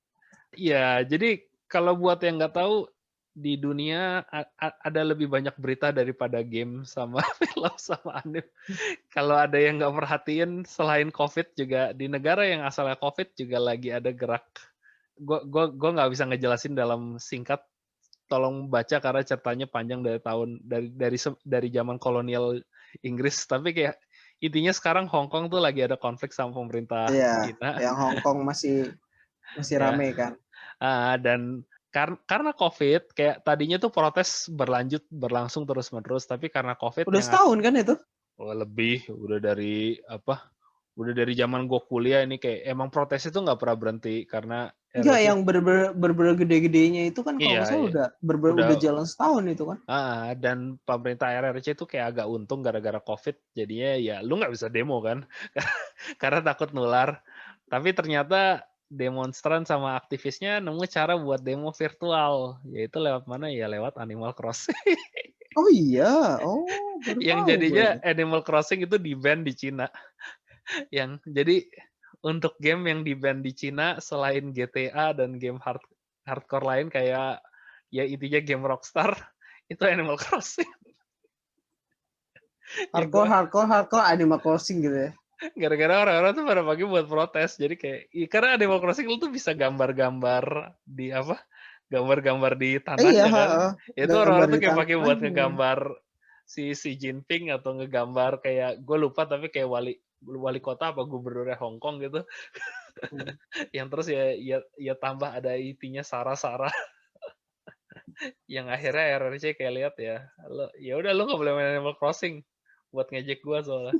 S2: Iya, jadi kalau buat yang nggak tahu di dunia ada lebih banyak berita daripada game sama film sama anime. Kalau ada yang nggak perhatiin selain COVID juga di negara yang asalnya COVID juga lagi ada gerak. Gue nggak bisa ngejelasin dalam singkat. Tolong baca karena ceritanya panjang dari zaman kolonial Inggris. Tapi kayak intinya sekarang Hong Kong tuh lagi ada konflik sama pemerintah Cina.
S3: Yang Hong Kong masih rame kan.
S2: Dan karena COVID, kayak tadinya tuh protes berlangsung terus-menerus, tapi karena COVID
S3: udah setahun kan itu?
S2: Lebih, udah dari zaman gue kuliah ini kayak emang protes itu nggak pernah berhenti karena
S3: enggak yang bener-bener gede-gedenya itu kan kalau nggak salah udah jalan setahun itu kan.
S2: Dan pemerintah RRC itu kayak agak untung gara-gara COVID, jadinya ya lu nggak bisa demo kan, karena takut nular. Tapi ternyata demonstran sama aktivisnya nemu cara buat demo virtual, yaitu lewat mana ya lewat Animal Crossing.
S3: Oh iya,
S2: yang jadinya Animal Crossing itu di-ban di Cina. Yang jadi untuk game yang di-ban di Cina selain GTA dan game hardcore lain kayak ya intinya game Rockstar itu Animal Crossing.
S3: Hardcore Animal Crossing gitu ya.
S2: Gara-gara orang-orang tuh pada pagi buat protes. Jadi kayak karena Animal Crossing lu tuh bisa gambar-gambar di gambar-gambar di tanahnya kan. Itu orang-orang tuh kayak pakai buat ngegambar si Jinping atau ngegambar kayak gue lupa tapi kayak wali kota apa gubernurnya Hong Kong gitu. Yang terus ya tambah ada intinya Sarah. Yang akhirnya RRC kayak lihat ya udah lu nggak boleh main Animal Crossing buat ngejek gua soalnya.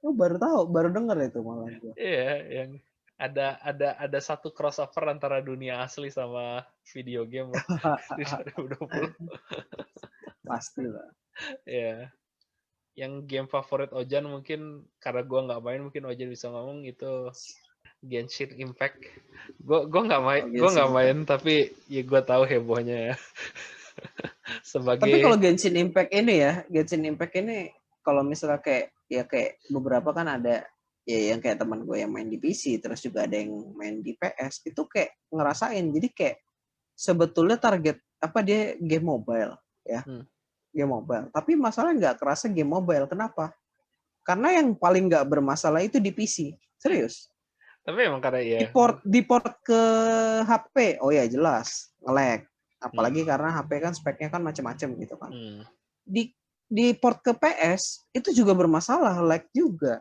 S3: Baru dengar itu malah.
S2: Iya, yang ada satu crossover antara dunia asli sama video game di 2020.
S3: Pasti lah.
S2: Iya. Yang game favorit Ojan mungkin karena gua nggak main mungkin Ojan bisa ngomong itu Genshin Impact. Gue nggak main tapi ya gue tahu hebohnya ya.
S3: Tapi kalau Genshin Impact ini kalau misalnya kayak beberapa kan ada ya yang kayak teman gue yang main di PC terus juga ada yang main di PS itu kayak ngerasain jadi kayak sebetulnya target dia game mobile ya. Game mobile. Tapi masalahnya nggak kerasa game mobile. Kenapa? Karena yang paling nggak bermasalah itu di PC. Serius.
S2: Tapi emang karena ya
S3: diport ke HP, oh ya jelas nge-lag. Apalagi karena HP kan speknya kan macam-macam gitu kan. Di port ke PS itu juga bermasalah, lag juga.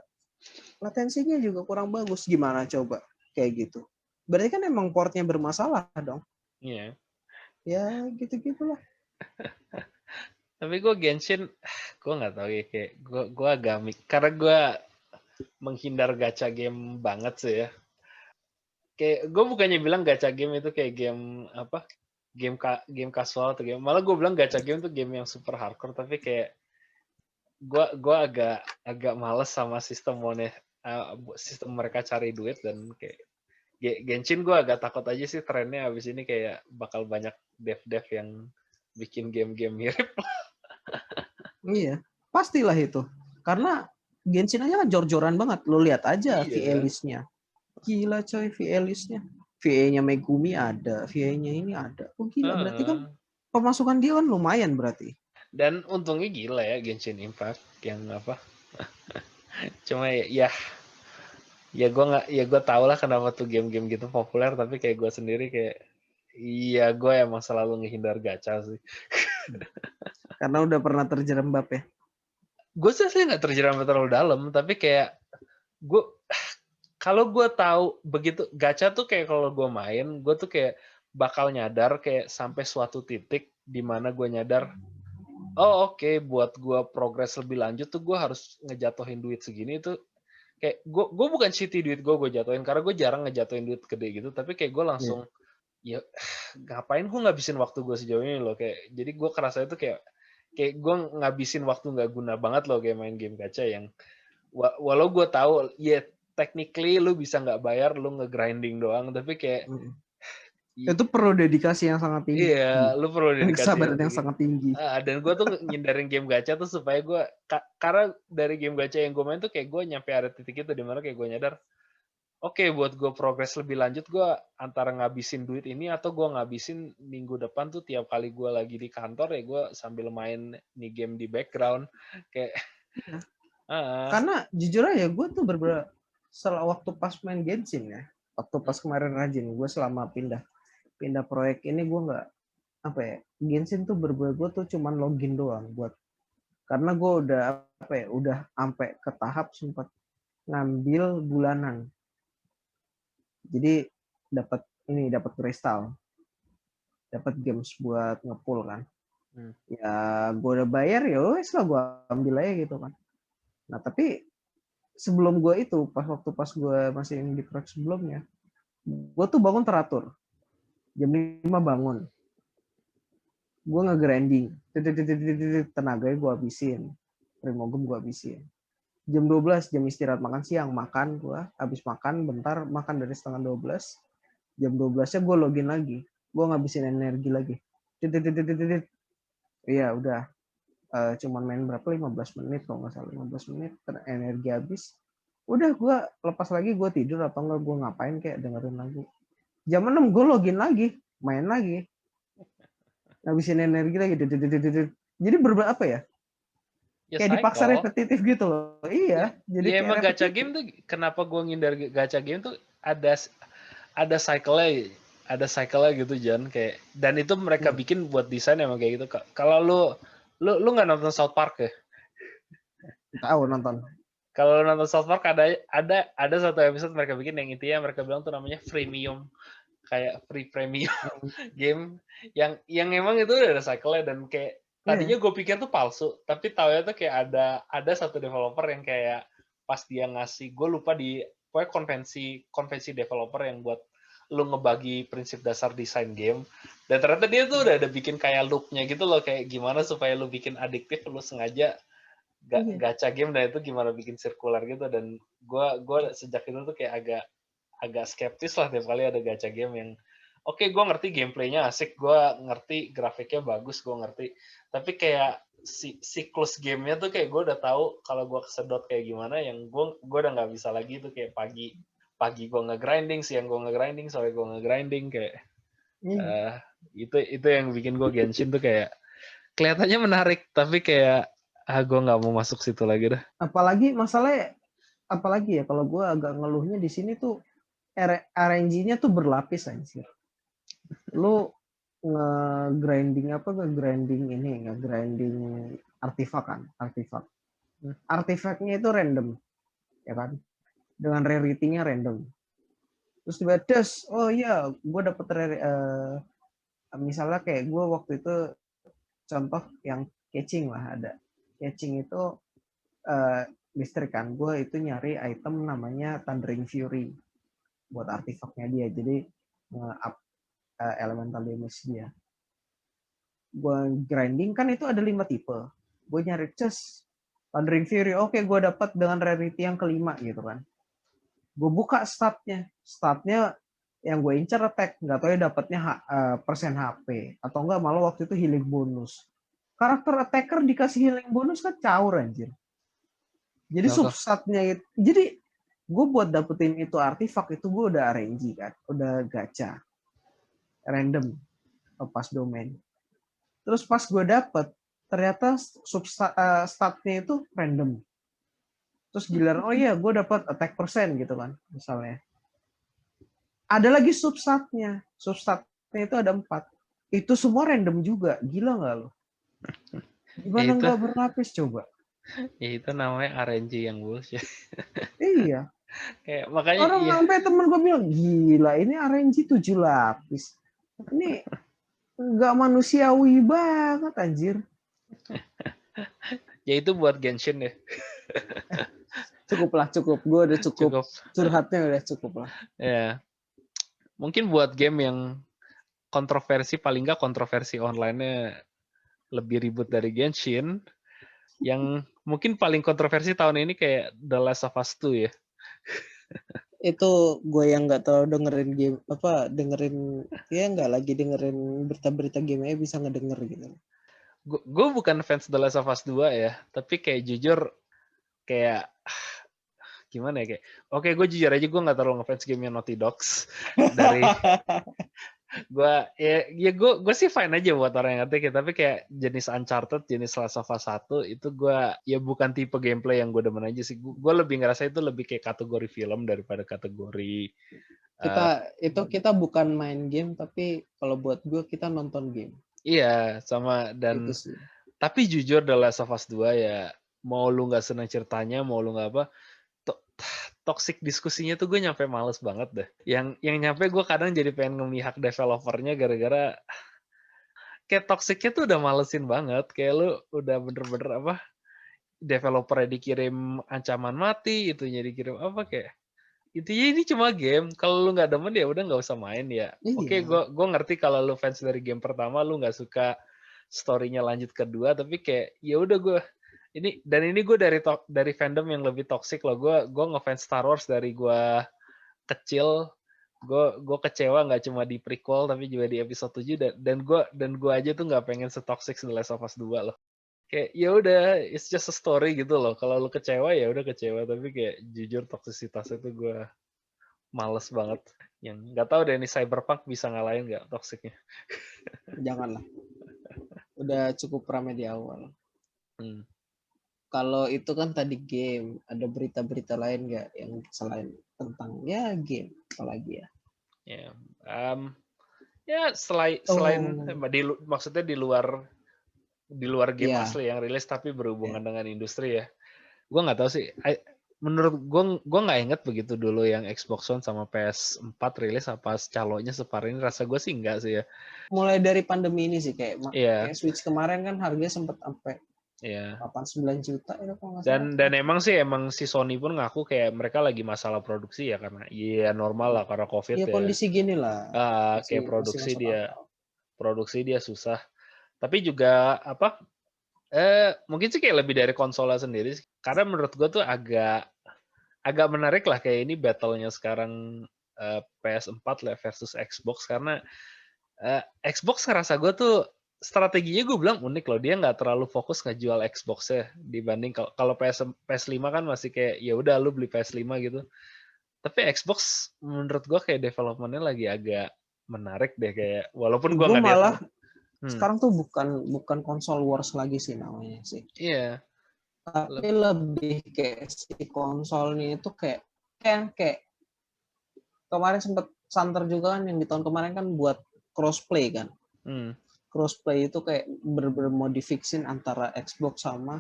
S3: Latensinya juga kurang bagus. Gimana coba kayak gitu? Berarti kan emang portnya bermasalah dong.
S2: Iya.
S3: Ya gitu-gitulah.
S2: Tapi gue Genshin, gue nggak tahu ya kayak gue agak karena gue menghindar gacha game banget sih ya. Kayak gue bukannya bilang gacha game itu kayak game game casual atau game. Malah gue bilang gacha game itu game yang super hardcore tapi kayak gue agak males sama sistem mereka cari duit dan kayak Genshin gue agak takut aja sih trennya abis ini kayak bakal banyak dev yang bikin game-game mirip.
S3: Iya, pastilah itu. Karena Genshin aja kan jor-joran banget. Lo lihat aja VA list-nya. Gila coy VA list-nya. VA-nya Megumi ada, VA-nya ini ada. Oh gila, berarti kan pemasukan dia kan lumayan berarti.
S2: Dan untungnya gila ya Genshin Impact yang Cuma ya Ya gue nggak, ya gue tau lah kenapa tuh game-game gitu populer, tapi kayak gue sendiri kayak, iya gue emang selalu ngehindar gacha sih.
S3: Karena udah pernah terjerembab ya.
S2: Gue sih nggak terjeram terlalu dalam, tapi kayak gue kalau gue tahu begitu gacha tuh kayak kalau gue main, gue tuh kayak bakal nyadar kayak sampai suatu titik di mana gue nyadar, oh oke, buat gue progres lebih lanjut tuh gue harus ngejatuhin duit segini tuh. Kayak gue bukan shitty duit gue jatuhin, karena gue jarang ngejatuhin duit gede gitu, tapi kayak gue langsung ya ngapain gue ngabisin waktu gue sejauh ini loh, kayak jadi gue kerasa itu kayak gue ngabisin waktu nggak guna banget loh kayak main game gacha yang walau gue tahu ya technically lu bisa nggak bayar, lu nge-grinding doang, tapi kayak
S3: Itu perlu dedikasi yang sangat tinggi.
S2: iya, lu perlu
S3: Dan
S2: dedikasi
S3: kesabaran yang sangat tinggi.
S2: dan gue tuh ngindarin game gacha tuh supaya gue karena dari game gacha yang gue main tuh kayak gue nyampe ada titik itu dimana kayak gue nyadar, oke, buat gue progres lebih lanjut, gue antara ngabisin duit ini atau gue ngabisin minggu depan tuh tiap kali gue lagi di kantor ya gue sambil main nih game di background kayak.
S3: Karena jujur aja gue tuh setelah waktu pas main Genshin ya, waktu pas kemarin rajin, gue selama pindah proyek ini gue nggak apa ya, Genshin tuh gue tuh cuman login doang buat, karena gue udah apa ya, udah sampai ke tahap sempat ngambil bulanan, jadi dapat kristal, dapat games buat ngepull kan. Ya gue udah bayar, ya wes lah gue ambil aja gitu kan. Nah tapi sebelum gue itu pas gue masih di proyek sebelumnya, gue tuh bangun teratur, jam 5 bangun, gue nge-grinding, tenaganya gue habisin, primogem gue habisin, jam 12 jam istirahat makan siang, makan, gue habis makan bentar, makan dari setengah 12, jam 12-nya gue login lagi, gue ngabisin energi lagi, iya udah, cuman main berapa, 15 menit kalau nggak salah, 15 menit energi habis, udah gue lepas lagi, gue tidur atau enggak gue ngapain kayak dengerin lagu, jam 6 gue login lagi, main lagi, ngabisin energi lagi, jadi apa ya, kayak dipaksa repetitif gitu loh. Iya, jadi
S2: ya emang gacha game tuh kenapa gue ngindar gacha game tuh ada cycle-nya gitu Jan, kayak, dan itu mereka bikin buat desain emang kayak gitu. Kalau lu nggak nonton South Park ya?
S3: Tahu nonton.
S2: Kalau nonton South Park ada satu episode mereka bikin yang intinya mereka bilang tuh namanya freemium, kayak free premium game yang emang itu udah ada cycle-nya, dan kayak tadinya gue pikir tuh palsu, tapi taunya tuh kayak ada satu developer yang kayak pas dia ngasih, gue lupa di pokoknya konvensi developer yang buat lu ngebagi prinsip dasar desain game, dan ternyata dia tuh udah ada bikin kayak loop-nya gitu loh, kayak gimana supaya lu bikin adiktif, lu sengaja gacha game, dan itu gimana bikin sirkular gitu. Dan gue sejak itu tuh kayak agak skeptis lah tiap kali ada gacha game yang oke, gue ngerti gameplaynya asik, gue ngerti grafiknya bagus, gue ngerti, tapi kayak siklus gamenya tuh kayak gue udah tahu kalau gue kesedot kayak gimana, yang gue udah nggak bisa lagi tuh kayak pagi gue nge-grinding, siang gue nge-grinding, sore gue nge-grinding, kayak itu yang bikin gue Genshin tuh kayak kelihatannya menarik, tapi kayak gue nggak mau masuk situ lagi dah.
S3: Apalagi masalahnya, apalagi ya kalau gue agak ngeluhnya di sini tuh RNG-nya tuh berlapis anjir. Lu nge-grinding artifak kan, artifaknya itu random, ya kan, dengan rarity-nya random. Terus tiba-tiba, oh iya, gue dapet misalnya kayak gue waktu itu contoh yang catching lah, ada catching itu listrik kan, gue itu nyari item namanya Thundering Fury buat artifaknya dia, jadi nge-up elemental damage dia. Gue grinding kan itu ada 5 tipe, gue nyari Thundering Fury, oke, gue dapat dengan rarity yang kelima gitu kan. Gue buka statnya yang gue incer attack, nggak tahu ya dapatnya persen HP atau enggak, malah waktu itu healing bonus. Karakter attacker dikasih healing bonus kan caur anjir. Jadi substatnya itu, jadi gue buat dapetin itu artifak itu gue udah RNG kan, udah gacha random pas domain. Terus pas gue dapet ternyata statnya itu random. terus giliran oh iya gue dapat attack percent gitu kan misalnya. Ada lagi substatnya itu ada 4. Itu semua random juga, gila nggak lo? Gimana
S2: itu
S3: nggak berlapis coba?
S2: ya itu namanya RNG yang bullshit.
S3: Iya.
S2: Kayak makanya
S3: Orang
S2: iya.
S3: sampai temen gue bilang, gila ini RNG 7 lapis. Ini nggak manusiawi banget anjir.
S2: Ya itu buat Genshin ya.
S3: Cukup. Gue udah cukup.
S2: Cukup.
S3: Curhatnya udah cukup lah.
S2: Ya. Mungkin buat game yang kontroversi, paling nggak kontroversi online-nya lebih ribut dari Genshin. Yang mungkin paling kontroversi tahun ini kayak The Last of Us 2 ya.
S3: Itu gue yang nggak terlalu dengerin game nggak lagi dengerin berita-berita game bisa ngedenger gitu.
S2: Gue bukan fans The Last of Us 2 ya, tapi kayak jujur kayak gimana ya kayak oke gue jujur aja gue nggak terlalu ngefans game Naughty Dogs dari gue sih fine aja buat orang yang ngerti tapi kayak jenis Uncharted, jenis Last of Us 1 itu gue ya bukan tipe gameplay yang gue demen aja sih. Gue lebih ngerasa itu lebih kayak kategori film daripada kategori
S3: kita bukan main game tapi kalau buat gue kita nonton game.
S2: Iya, sama dan tapi jujur The Last of Us 2 ya mau lu nggak senang ceritanya, mau lu nggak apa, toxic diskusinya tuh gue nyampe males banget deh. Yang nyampe gue kadang jadi pengen ngemihak developernya gara-gara kayak toxicnya tuh udah malesin banget. Kayak lu udah bener-bener apa developernya dikirim ancaman mati, itunya dikirim apa kayak intinya ini cuma game. Kalau lu nggak demen ya udah nggak usah main ya.
S3: Iya.
S2: Oke, gue ngerti kalau lu fans dari game pertama lu nggak suka story-nya lanjut kedua, tapi kayak ya udah gue ini gue dari fandom yang lebih toxic loh. Gue ngefans Star Wars dari gue kecil. Gue kecewa nggak cuma di prequel tapi juga di episode 7 dan gue aja tuh nggak pengen setoxic The Last of Us 2 loh. Kayak ya udah it's just a story gitu loh. Kalau lu kecewa ya udah kecewa, tapi kayak jujur toksisitasnya tuh gue males banget. Yang nggak tahu deh ini Cyberpunk bisa ngalahin nggak toksiknya.
S3: Janganlah. Udah cukup ramai di awal. Kalau itu kan tadi game, ada berita-berita lain nggak yang selain tentang ya game apalagi ya?
S2: Ya selain maksudnya di luar game asli yang rilis tapi berhubungan dengan industri ya. Gue nggak tahu sih. Menurut gue nggak inget begitu dulu yang Xbox One sama PS4 rilis apa calonnya separah ini. Rasa gue sih enggak sih ya.
S3: Mulai dari pandemi ini sih kayak Switch kemarin kan harganya sempat sampai 89 juta itu kalau nggak salah.
S2: Dan emang si Sony pun ngaku kayak mereka lagi masalah produksi ya karena ya normal lah karena COVID ya.
S3: Kondisi gini lah.
S2: Kayak produksi dia susah. Tapi juga apa? Mungkin sih kayak lebih dari konsolnya sendiri. Karena menurut gue tuh agak menarik lah kayak ini battle-nya sekarang PS4 lah versus Xbox karena Xbox ngerasa gue tuh strateginya gue bilang unik loh, dia nggak terlalu fokus ngejual Xbox-nya dibanding kalau PS5 kan masih kayak ya udah lu beli PS5 gitu. Tapi Xbox menurut gue kayak development-nya lagi agak menarik deh kayak walaupun gue nggak
S3: malah sekarang tuh bukan konsol wars lagi sih namanya sih.
S2: Iya.
S3: Tapi lebih kayak si konsolnya itu kayak kemarin sempet santer juga kan yang di tahun kemarin kan buat crossplay kan. Crossplay itu kayak bermodifikasi antara Xbox sama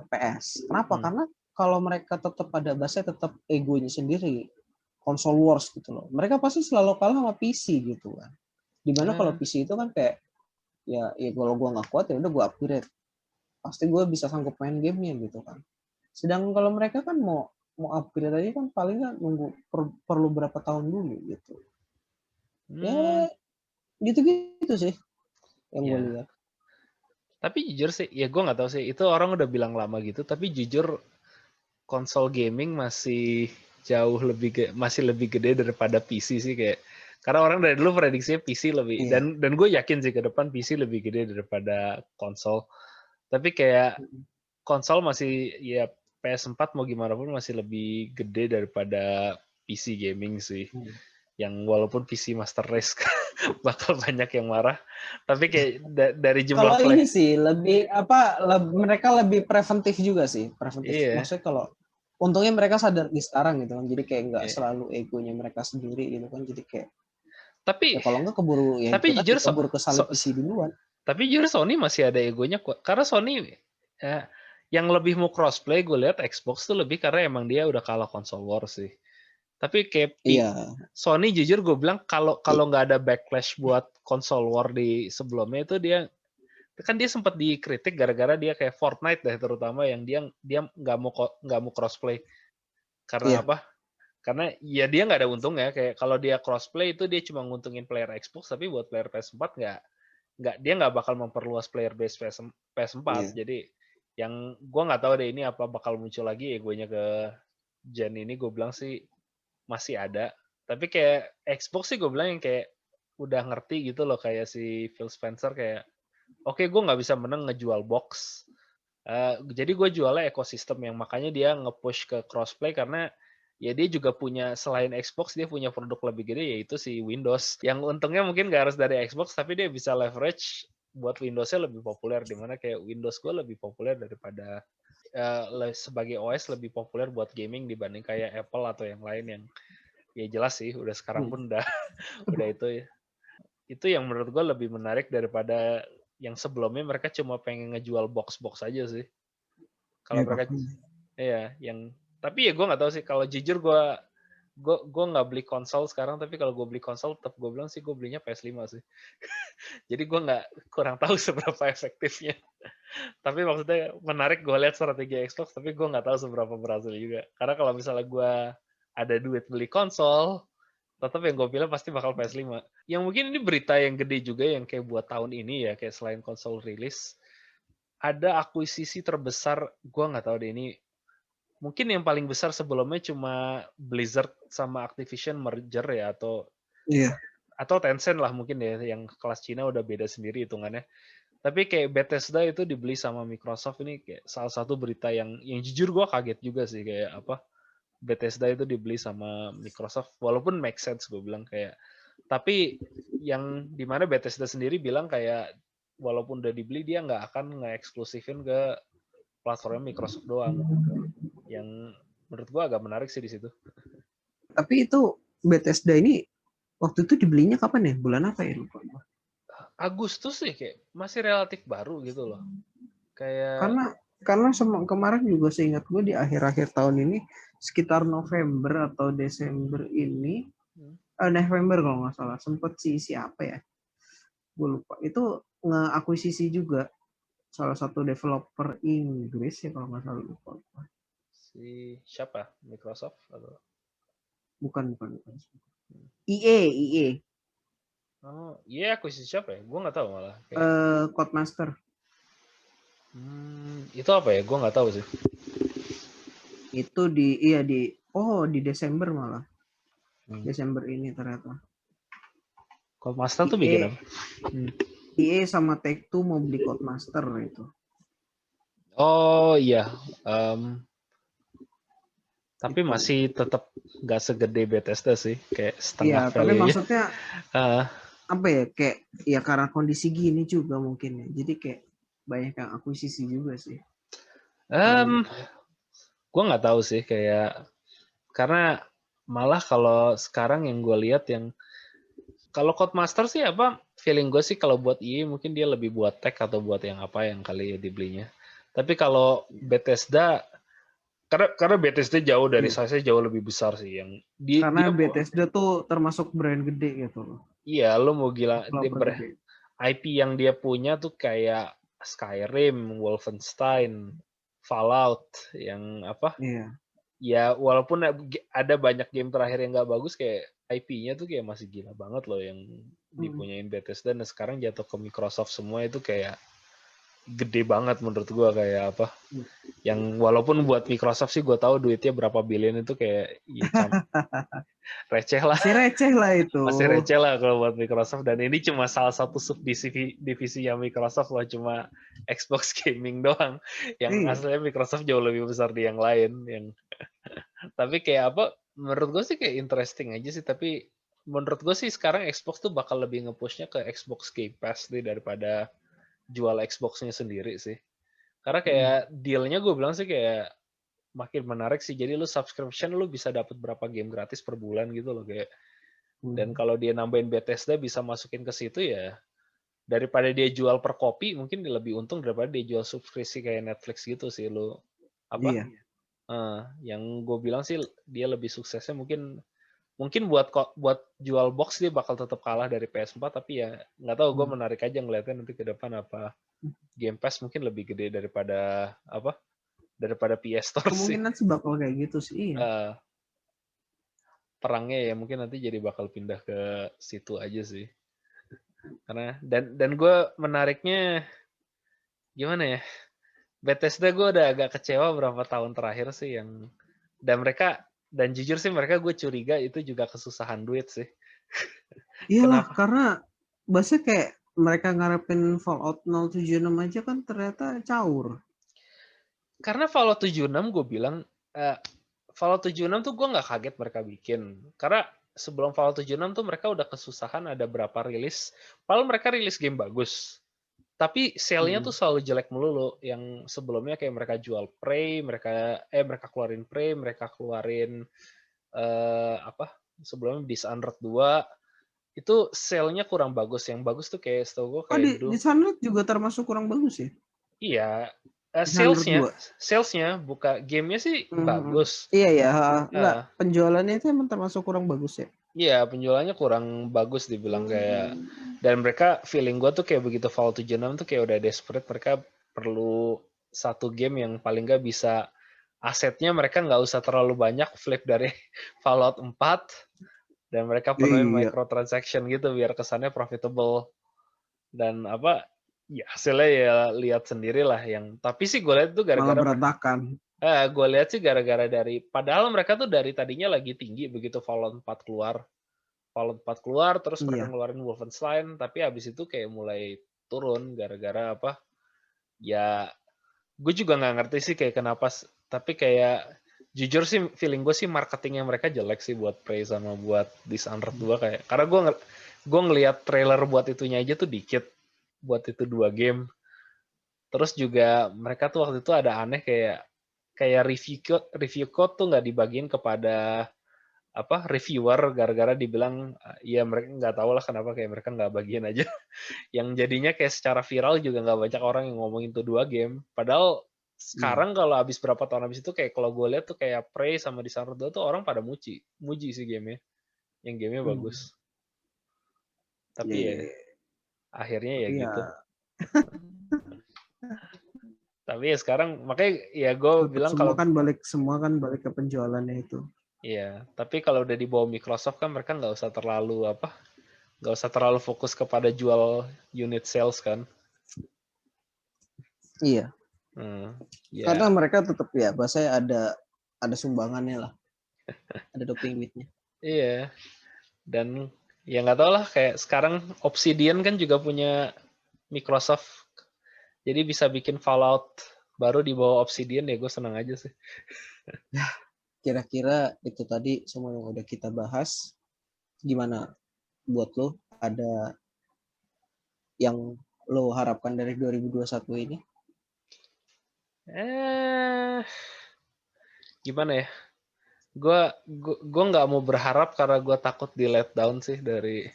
S3: PS. Kenapa? Karena kalau mereka tetap pada base tetap egonya sendiri, console wars gitu loh. Mereka pasti selalu kalah sama PC gitu kan. Dimana kalau PC itu kan kayak ya kalau gue nggak kuat ya udah gue upgrade. Pasti gue bisa sanggup main gamenya gitu kan. Sedangkan kalau mereka kan mau upgrade aja kan paling nggak nunggu perlu berapa tahun dulu gitu. Ya gitu sih yang gue lihat.
S2: Tapi jujur sih, ya gue nggak tahu sih. Itu orang udah bilang lama gitu. Tapi jujur konsol gaming masih masih lebih gede daripada PC sih kayak. Karena orang dari dulu prediksinya PC lebih dan gue yakin sih ke depan PC lebih gede daripada konsol. Tapi kayak konsol masih ya PS4 mau gimana pun masih lebih gede daripada PC gaming sih. Yang walaupun PC Master Race bakal banyak yang marah. Tapi kayak dari jumlah
S3: Kalau
S2: play.
S3: ini sih lebih mereka lebih preventif juga sih, preventif.
S2: Iya.
S3: Maksudnya kalau untungnya mereka sadar di sekarang gitu kan, jadi kayak nggak
S2: Iya.
S3: selalu egonya mereka sendiri gitu kan, jadi kayak
S2: Tapi
S3: ya kalau nggak keburu ya itu tadi
S2: jujur
S3: keburu kesalip isi duluan.
S2: tapi jujur Sony masih ada egonya kok. Karena Sony yang lebih mau crossplay gue lihat Xbox tuh lebih karena emang dia udah kalah console war sih. Tapi kayak
S3: Iya.
S2: Sony jujur gue bilang kalau nggak ada backlash buat console war di sebelumnya itu dia sempat dikritik gara-gara dia kayak Fortnite deh terutama yang dia nggak mau crossplay karena
S3: Iya.
S2: apa? Karena ya dia nggak ada untungnya kayak kalau dia crossplay itu dia cuma nguntungin player Xbox tapi buat player PS4 dia nggak bakal memperluas player base PS4.
S3: Iya.
S2: Jadi yang gue nggak tahu deh ini apa bakal muncul lagi egonya ke gen ini gue bilang sih masih ada. Tapi kayak Xbox sih gue bilang yang kayak udah ngerti gitu loh kayak si Phil Spencer kayak oke, gue nggak bisa menang ngejual box. Jadi gue jualnya ekosistem yang makanya dia nge-push ke crossplay karena ya dia juga punya selain Xbox dia punya produk lebih gede yaitu si Windows. Yang untungnya mungkin gak harus dari Xbox tapi dia bisa leverage buat Windows-nya lebih populer dimana kayak Windows gue lebih populer daripada sebagai OS lebih populer buat gaming dibanding kayak Apple atau yang lain yang ya jelas sih udah sekarang pun udah itu ya. Itu yang menurut gue lebih menarik daripada yang sebelumnya mereka cuma pengen ngejual box-box aja sih. Kalau mereka tapi ya gue nggak tahu sih kalau jujur gue nggak beli konsol sekarang tapi kalau gue beli konsol tetap gue bilang sih gue belinya PS5 sih. Jadi gue kurang tahu seberapa efektifnya. Tapi maksudnya menarik gue lihat strategi Xbox tapi gue nggak tahu seberapa berhasil juga. Karena kalau misalnya gue ada duit beli konsol tetap yang gue bilang pasti bakal PS5. Yang mungkin ini berita yang gede juga yang kayak buat tahun ini ya, kayak selain konsol rilis, ada akuisisi terbesar, gue nggak tahu deh ini, mungkin yang paling besar sebelumnya cuma Blizzard sama Activision merger ya, atau Tencent lah mungkin ya, yang kelas Cina udah beda sendiri hitungannya. Tapi kayak Bethesda itu dibeli sama Microsoft ini kayak salah satu berita yang jujur gue kaget juga sih kayak apa. Bethesda itu dibeli sama Microsoft walaupun make sense gue bilang kayak tapi yang dimana Bethesda sendiri bilang kayak walaupun udah dibeli dia nggak akan nge-eksklusifin ke platformnya Microsoft doang yang menurut gue agak menarik sih di situ.
S3: Tapi itu Bethesda ini waktu itu dibelinya kapan ya, bulan apa ya lupa.
S2: Agustus sih kayak masih relatif baru gitu loh kayak
S3: karena kemarin juga seingat gue di akhir-akhir tahun ini sekitar November atau Desember ini November kalau nggak salah sempet siapa ya gue lupa itu nge-akuisisi juga salah satu developer Inggris ya kalau nggak salah lupa.
S2: Si siapa? Microsoft atau
S3: bukan. EA.
S2: Oh iya akuisisi siapa ya? Gue nggak tahu malah.
S3: Codemaster.
S2: Itu apa ya? Gue nggak tahu sih.
S3: Itu di Desember malah. Desember ini ternyata.
S2: Codemaster tuh bikin apa?
S3: EA sama Take-Two mau beli Codemaster itu.
S2: Oh iya. Tapi itu masih tetap nggak segede Bethesda sih, kayak setengah value-nya.
S3: Tapi maksudnya apa ya, kayak ya karena kondisi gini juga mungkin ya. Jadi kayak banyak yang akuisisi juga sih.
S2: Gue nggak tahu sih kayak karena malah kalau sekarang yang gue lihat yang kalau Codemaster sih apa feeling gue sih kalau buat EA mungkin dia lebih buat tech atau buat yang apa yang kali ya dibelinya. Tapi kalau Bethesda karena Bethesda jauh dari size jauh lebih besar sih yang
S3: karena Bethesda tuh termasuk brand gede gitu loh.
S2: Iya, lo mau gila IP yang dia punya tuh kayak Skyrim, Wolfenstein, Fallout yang apa?
S3: Iya.
S2: Ya walaupun ada banyak game terakhir yang nggak bagus kayak IP-nya tuh kayak masih gila banget loh yang dipunyain Bethesda dan sekarang jatuh ke Microsoft semua itu kayak gede banget menurut gua kayak apa yang walaupun buat Microsoft sih gue tahu duitnya berapa billion itu kayak receh lah.
S3: Masih receh lah itu.
S2: Masih receh lah kalau buat Microsoft dan ini cuma salah satu subdivisinya Microsoft loh cuma Xbox gaming doang yang aslinya Microsoft jauh lebih besar di yang lain yang tapi kayak apa menurut gue sih kayak interesting aja sih tapi menurut gue sih sekarang Xbox tuh bakal lebih nge-pushnya ke Xbox Game Pass deh daripada jual Xbox-nya sendiri sih. Karena kayak deal-nya gue bilang sih kayak makin menarik sih. Jadi lu subscription lu bisa dapat berapa game gratis per bulan gitu loh kayak. Dan kalau dia nambahin Bethesda bisa masukin ke situ ya daripada dia jual per kopi mungkin dia lebih untung daripada dia jual subskripsi kayak Netflix gitu sih lu apa
S3: Iya.
S2: yang gue bilang sih dia lebih suksesnya mungkin buat jual box dia bakal tetap kalah dari PS4 tapi ya nggak tahu gue menarik aja ngeliatnya nanti ke depan apa Game Pass mungkin lebih gede daripada PS Store sih.
S3: Kemungkinan sih bakal kayak gitu sih. Iya.
S2: Perangnya ya mungkin nanti jadi bakal pindah ke situ aja sih. Karena dan gue menariknya gimana ya? Bethesda gue udah agak kecewa berapa tahun terakhir sih dan jujur sih mereka gue curiga itu juga kesusahan duit sih.
S3: Iyalah,
S2: Kenapa?
S3: karena bahasa kayak mereka ngarepin Fallout 076 aja kan ternyata caur.
S2: Karena Fallout 76 gue bilang Fallout 76 tuh gue nggak kaget mereka bikin. Karena sebelum Fallout 76 tuh mereka udah kesusahan ada berapa rilis. Padahal mereka rilis game bagus. Tapi sale-nya tuh selalu jelek melulu. Yang sebelumnya kayak mereka jual Prey, mereka keluarin Prey, mereka keluarin sebelumnya Dishonored 2 itu sale-nya kurang bagus. Yang bagus tuh kayak setahu gue
S3: Oh,
S2: kayak
S3: di Dishonored juga termasuk kurang bagus ya?
S2: iya,
S3: Dishonored 2.
S2: salesnya buka gamenya sih bagus.
S3: Iya ya, enggak,
S2: Eh,
S3: penjualannya itu emang termasuk kurang bagus ya.
S2: Iya, penjualannya kurang bagus dibilang kayak dan mereka feeling gue tuh kayak begitu Fallout 76 tuh kayak udah desperate mereka perlu satu game yang paling nggak bisa asetnya mereka nggak usah terlalu banyak flip dari Fallout 4 dan mereka penuhin
S3: Iya,
S2: microtransaction gitu biar kesannya profitable dan ya hasilnya ya lihat sendiri lah yang tapi sih gue lihat tuh
S3: malah
S2: gara-gara
S3: berantakan.
S2: gue lihat sih gara-gara dari padahal mereka tuh dari tadinya lagi tinggi begitu Fallout 4 keluar terus mereka
S3: Iya.
S2: ngeluarin Wolfenstein tapi habis itu kayak mulai turun gara-gara ya gue juga nggak ngerti sih kayak kenapa tapi kayak jujur sih feeling gue sih marketingnya mereka jelek sih buat Prey sama buat Dishonored 2 kayak karena gue ngelihat trailer buat itunya aja tuh dikit buat itu 2 game terus juga mereka tuh waktu itu ada aneh kayak review code tuh nggak dibagiin kepada reviewer gara-gara dibilang ya mereka nggak tahu lah kenapa kayak mereka nggak bagian aja yang jadinya kayak secara viral juga nggak banyak orang yang ngomongin tuh 2 game padahal sekarang kalau habis berapa tahun habis itu kayak kalau gue lihat tuh kayak Prey sama Dishonored 2 tuh orang pada muji sih gamenya yang gamenya bagus tapi ya
S3: Iya.
S2: akhirnya ya
S3: Iya.
S2: gitu tapi ya sekarang makanya ya gue bilang
S3: Semua kan balik ke penjualannya itu.
S2: iya tapi kalau udah dibawa Microsoft kan mereka nggak usah terlalu fokus kepada jual unit sales kan.
S3: Iya.
S2: Ya.
S3: Karena mereka tetap ya bahasanya ada sumbangannya lah. Ada doping duitnya.
S2: Iya. Dan ya nggak tahu lah kayak sekarang Obsidian kan juga punya Microsoft. Jadi bisa bikin Fallout baru di bawah Obsidian ya gue senang aja sih.
S3: Ya, kira-kira itu tadi semua yang udah kita bahas. Gimana buat lo? Ada yang lo harapkan dari 2021 ini?
S2: Gimana ya? Gue nggak mau berharap karena gue takut di let down sih dari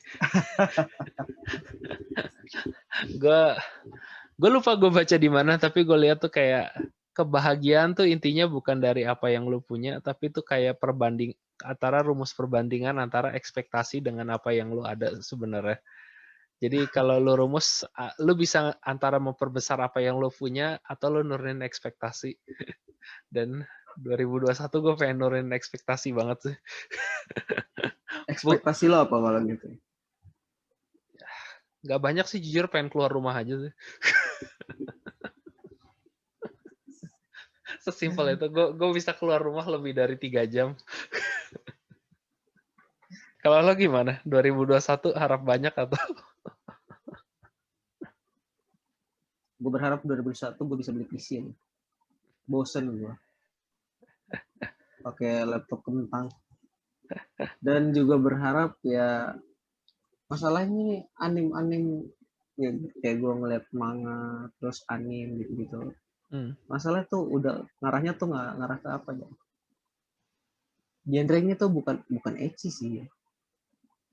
S2: gue lupa gue baca di mana tapi gue lihat tuh kayak kebahagiaan tuh intinya bukan dari apa yang lu punya tapi tuh kayak rumus perbandingan antara ekspektasi dengan apa yang lu ada sebenarnya. Jadi kalau lu rumus lu bisa antara memperbesar apa yang lu punya atau lu nurunin ekspektasi. Dan 2021 gue pengen nurunin ekspektasi banget sih.
S3: Ekspektasi lo apa kalau gitu?
S2: Gak banyak sih jujur pengen keluar rumah aja sih. Sesimpel itu. Gue bisa keluar rumah lebih dari 3 jam. Kalau lo gimana? 2021 harap banyak atau?
S3: Gue berharap 2021 gue bisa beli PC nih. Bosen gue. Pakai laptop kentang. Dan juga berharap ya masalahnya nih anim-anim ya kayak gue ngeliat manga terus anim gitu.
S2: Hmm.
S3: Masalah tuh udah ngarahnya tuh nggak ngarah ke apa ya? Genrenya tuh bukan ecchi sih ya.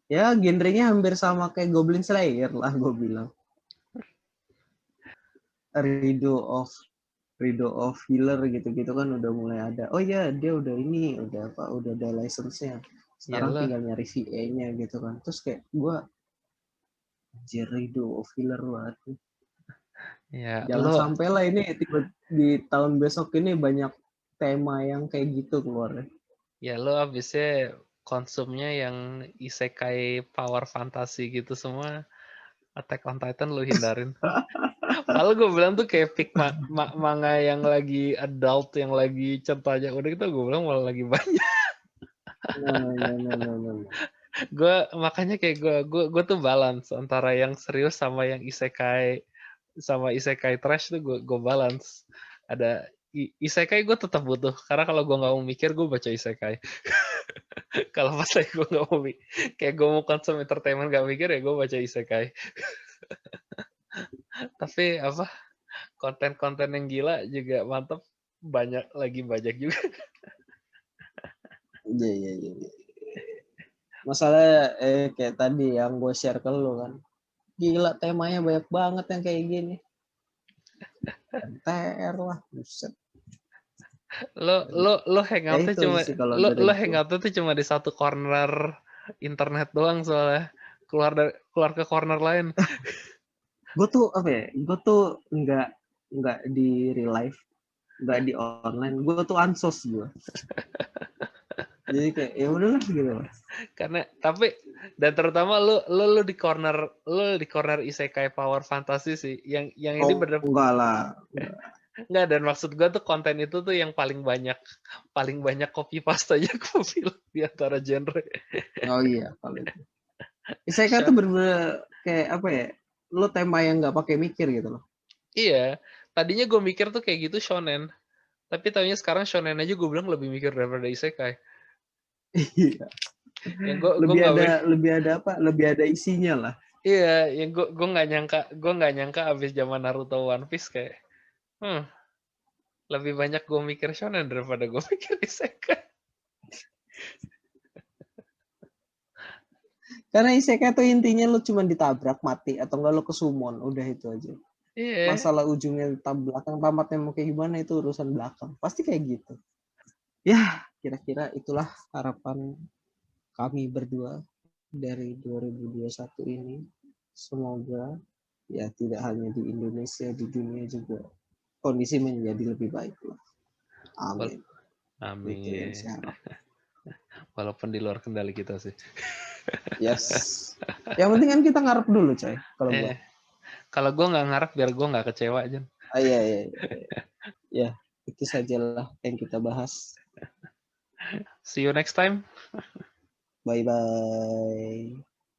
S3: Ya genrenya hampir sama kayak Goblin Slayer lah gue bilang. Rido of Healer gitu-gitu kan udah mulai ada. Oh ya dia udah ini udah apa udah ada license-nya. Sekarang
S2: Iyalah.
S3: tinggal nyari VA-nya gitu kan. Terus kayak gue anjir Rido of Healer banget.
S2: Ya,
S3: Jangan sampai lah ini tiba di tahun besok ini banyak tema yang kayak gitu keluar.
S2: lo abisnya konsumnya yang isekai power fantasy gitu semua. Attack on Titan lo hindarin. Padahal gue bilang tuh kayak pick manga yang lagi adult, yang lagi ceritanya udah gitu gue bilang malah lagi banyak.
S3: Nah.
S2: Makanya kayak gue tuh balance antara yang serius sama yang isekai trash tuh gue balance. Ada isekai gue tetap butuh karena kalau gue nggak mau mikir gue baca isekai. Kalau pas lagi gue nggak mau kayak gue mau konsum entertainment gak mikir ya gue baca isekai. Tapi apa konten-konten yang gila juga mantep, banyak juga.
S3: Iya. Masalah kayak tadi yang gue share ke lu kan. Gila temanya banyak banget yang kayak gini. TR lah, buset.
S2: Lo hangoutnya
S3: itu
S2: cuma
S3: sih kalau
S2: lo
S3: dari
S2: lo
S3: gua.
S2: hangoutnya tuh cuma di satu corner internet doang soalnya keluar ke corner lain.
S3: Gue tuh apa ya? Gue tuh nggak di real life, nggak di online. Gue tuh ansos gue. Jadi kayak ya udahlah gitu.
S2: Karena tapi dan terutama lo di corner isekai power fantasy sih. Yang ini bener
S3: Enggak lah.
S2: enggak, dan maksud gua tuh konten itu tuh yang paling banyak copy paste aja gua bilang di antara genre.
S3: Oh iya kalau itu. Isekai tuh bener-bener kayak apa ya? Lo tema yang nggak pakai mikir gitu loh.
S2: Iya, tadinya gue mikir tuh kayak gitu shonen. Tapi taunya sekarang shonen aja gue bilang lebih mikir daripada isekai.
S3: Iya.
S2: Yang gue nggak
S3: Lebih ada isinya lah.
S2: iya, yang gue nggak nyangka abis zaman Naruto One Piece kayak, lebih banyak gue mikir shonen daripada gue mikir isekai.
S3: Karena isekai tuh intinya lo cuma ditabrak mati atau enggak lo kesumon, udah itu aja.
S2: Iya.
S3: Masalah ujungnya belakang tamatnya mau kayak gimana itu urusan belakang. Pasti kayak gitu. Ya, kira-kira itulah harapan kami berdua dari 2021 ini. Semoga ya tidak hanya di Indonesia, di dunia juga kondisi menjadi lebih baik lah. Amin.
S2: Amin.
S3: Itu yang saya harap.
S2: Walaupun di luar kendali kita sih.
S3: Yes. Yang penting kan kita ngarep dulu, coy. Kalau gua.
S2: Kalau gue nggak ngarep biar gue nggak kecewa aja.
S3: Iya. Ya, itu sajalah yang kita bahas.
S2: See you next time.
S3: Bye-bye.